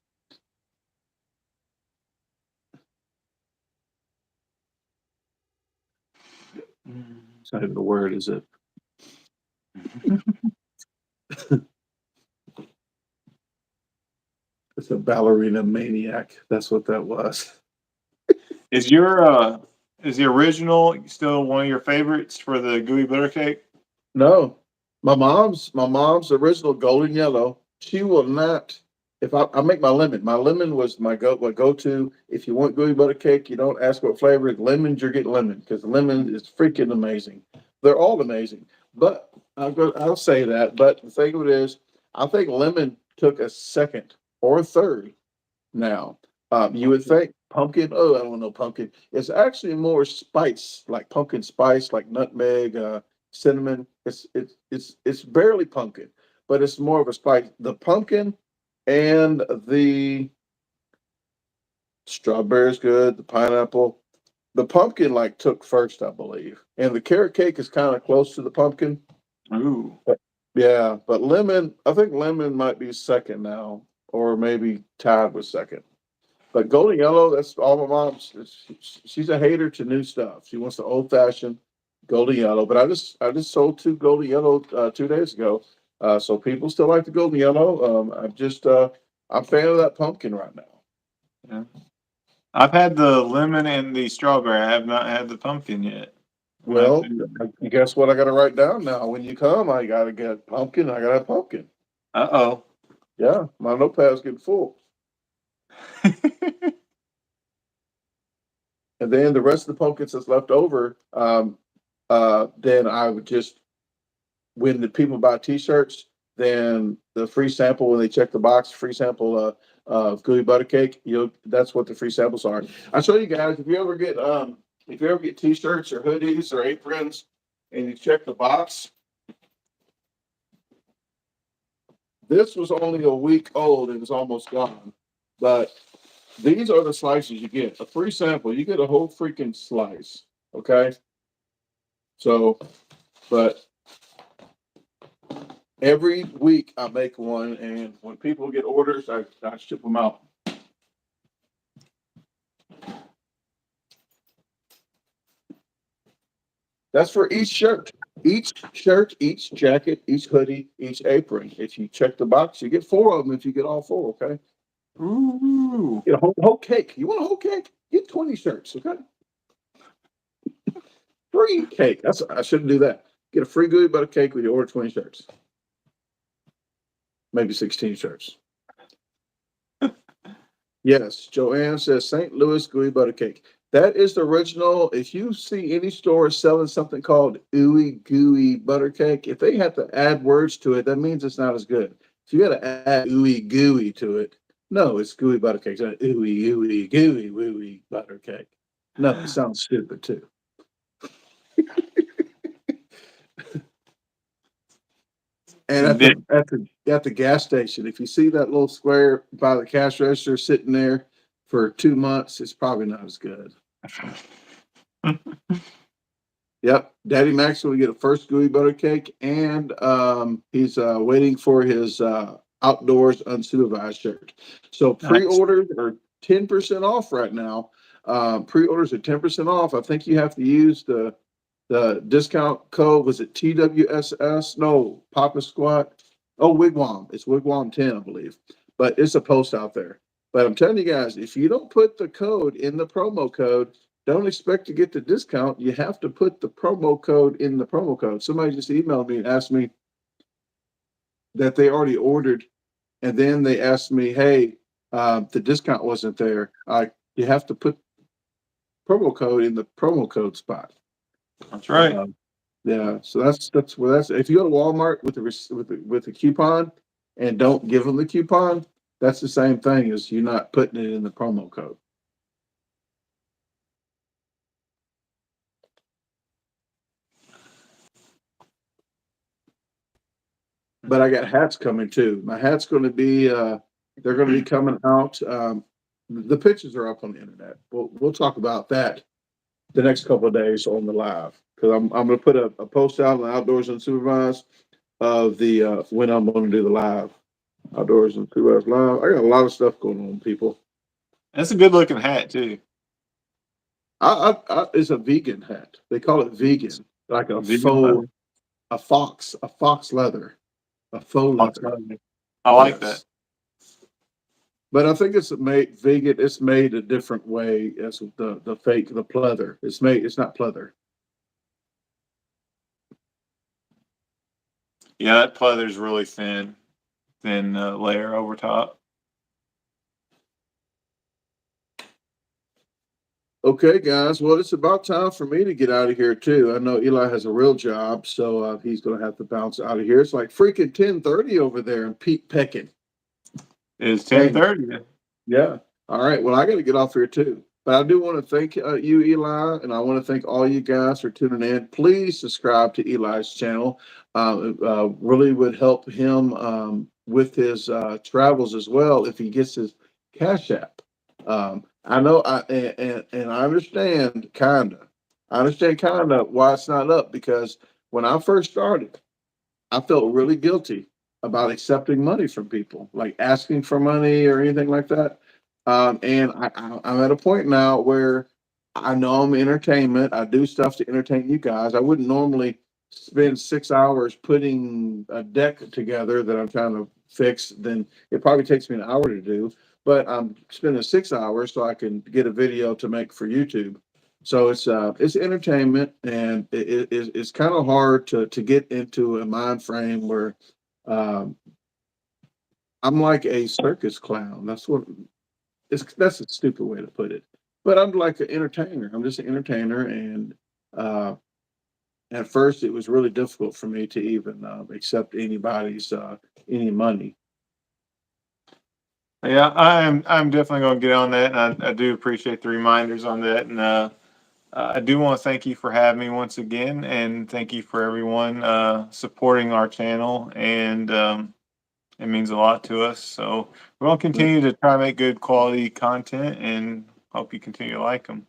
It's not even a word, is it? It's a ballerina maniac. That's what that was. Is is the original still one of your favorites for the gooey butter cake? No, my mom's original golden yellow. She will not. If I make my lemon was my go to. If you want gooey butter cake, you don't ask what flavor. Lemons, you're getting lemon because lemon is freaking amazing. They're all amazing, but I'll say that. But the thing of it is, I think lemon took a second or a third now. You would think pumpkin. Oh, I don't know pumpkin. It's actually more spice, like pumpkin spice, like nutmeg, cinnamon. It's barely pumpkin, but it's more of a spice. The pumpkin and the strawberry is good. The pineapple, the pumpkin like took first, I believe, and the carrot cake is kind of close to the pumpkin. Ooh. But yeah, but lemon. I think lemon might be second now, or maybe tied with second. But golden yellow, that's all my mom's. She's a hater to new stuff. She wants the old fashioned golden yellow. But I just sold two golden yellow 2 days ago. So people still like the golden yellow. I'm a fan of that pumpkin right now. Yeah. I've had the lemon and the strawberry. I have not had the pumpkin yet. Well, guess what I got to write down now? When you come, I got to get pumpkin. I got to have pumpkin. Uh-oh. Yeah, my notepad's getting full. And then the rest of the pumpkins that's left over, then I would just when the people buy T-shirts, then the free sample when they check the box, free sample of gooey butter cake. That's what the free samples are. I show you guys if you ever get T-shirts or hoodies or aprons, and you check the box. This was only a week old and it's almost gone, but these are the slices you get. A free sample, you get a whole freaking slice. Okay, so but every week I make one, and when people get orders, I ship them out. That's for each shirt, each jacket, each hoodie, each apron. If you check the box, you get 4 of them. If you get all 4, okay. Ooh. Get a whole cake. You want a whole cake? Get 20 shirts, okay. Free cake. I shouldn't do that. Get a free gooey butter cake when you order 20 shirts. Maybe 16 shirts. Yes, Joanne says St. Louis gooey butter cake. That is the original. If you see any store selling something called ooey gooey butter cake, if they have to add words to it, that means it's not as good. If you got to add ooey gooey to it, no, it's gooey butter cake. It's not ooey ooey gooey wooey butter cake. No, it sounds stupid too. And at the gas station, if you see that little square by the cash register sitting there for 2 months, it's probably not as good. Yep, Daddy Max will get a first gooey butter cake, and he's waiting for his outdoors unsupervised shirt. So pre-orders are 10% off right now. Pre-orders are 10% off. I think you have to use the discount code. Was it TWSS? No, Papa Squat. Oh, Wigwam. It's Wigwam 10, I believe. But it's a post out there. But I'm telling you guys, if you don't put the code in the promo code, don't expect to get the discount. You have to put the promo code in the promo code. Somebody just emailed me and asked me, that they already ordered, and then they asked me, "Hey, the discount wasn't there. You have to put promo code in the promo code spot." That's right. Yeah, so that's where that's. If you go to Walmart with the coupon and don't give them the coupon, that's the same thing as you not putting it in the promo code. But I got hats coming too. My hat's going to be they're going to be coming out. The pictures are up on the internet. We'll talk about that the next couple of days on the live, because I'm going to put a post out on Outdoors Unsupervised of the when I'm going to do the live Outdoors Unsupervised live. I got a lot of stuff going on, people. That's a good looking hat too. It's a vegan hat. They call it vegan, like a Vegan faux, leather. a fox leather, a faux leather. I like that. Yes. But I think it's made vegan. It's made a different way as the fake, the pleather. It's not pleather. Yeah, that pleather's really thin layer over top. Okay, guys. Well, it's about time for me to get out of here too. I know Eli has a real job, so he's going to have to bounce out of here. It's like freaking 10:30 over there in Pete Peckin. It's Hey, 10:30. yeah. All right. Well, I got to get off here too. But I do want to thank you, Eli, and I want to thank all you guys for tuning in. Please subscribe to Eli's channel. Really would help him with his travels as well if he gets his Cash App. I know, and I understand kinda. I understand kinda why it's not up, because when I first started, I felt really guilty about accepting money from people, like asking for money or anything like that. And I'm at a point now where I know I'm entertainment. I do stuff to entertain you guys. I wouldn't normally spend 6 hours putting a deck together that I'm trying to fix. Then it probably takes me an hour to do, but I'm spending 6 hours so I can get a video to make for YouTube. So it's entertainment, and it's kind of hard to get into a mind frame where um, I'm like a circus clown. That's a stupid way to put it, but I'm like an entertainer. I'm just an entertainer, and uh, at first it was really difficult for me to even accept anybody's any money. Yeah, I'm definitely going to get on that, and I do appreciate the reminders on that. And I do want to thank you for having me once again, and thank you for everyone supporting our channel. And it means a lot to us. So we're going to continue to try to make good quality content, and hope you continue to like them.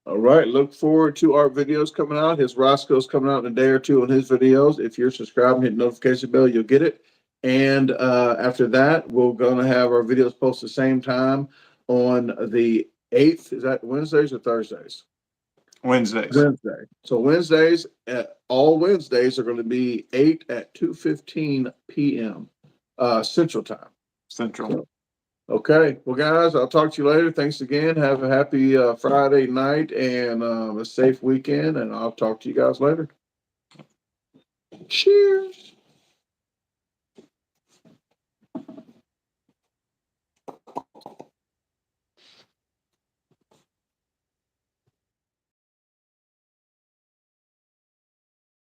All right, look forward to our videos coming out. His Roscoe's coming out in a day or two on his videos. If you're subscribed, hit the notification bell, you'll get it. And after that, we're going to have our videos posted the same time on the 8th. Is that Wednesdays or Thursdays? Wednesdays. Wednesday. So all Wednesdays are going to be 8 at 2:15 p.m. Central Time. Central. So, okay. Well, guys, I'll talk to you later. Thanks again. Have a happy Friday night and a safe weekend, and I'll talk to you guys later. Cheers.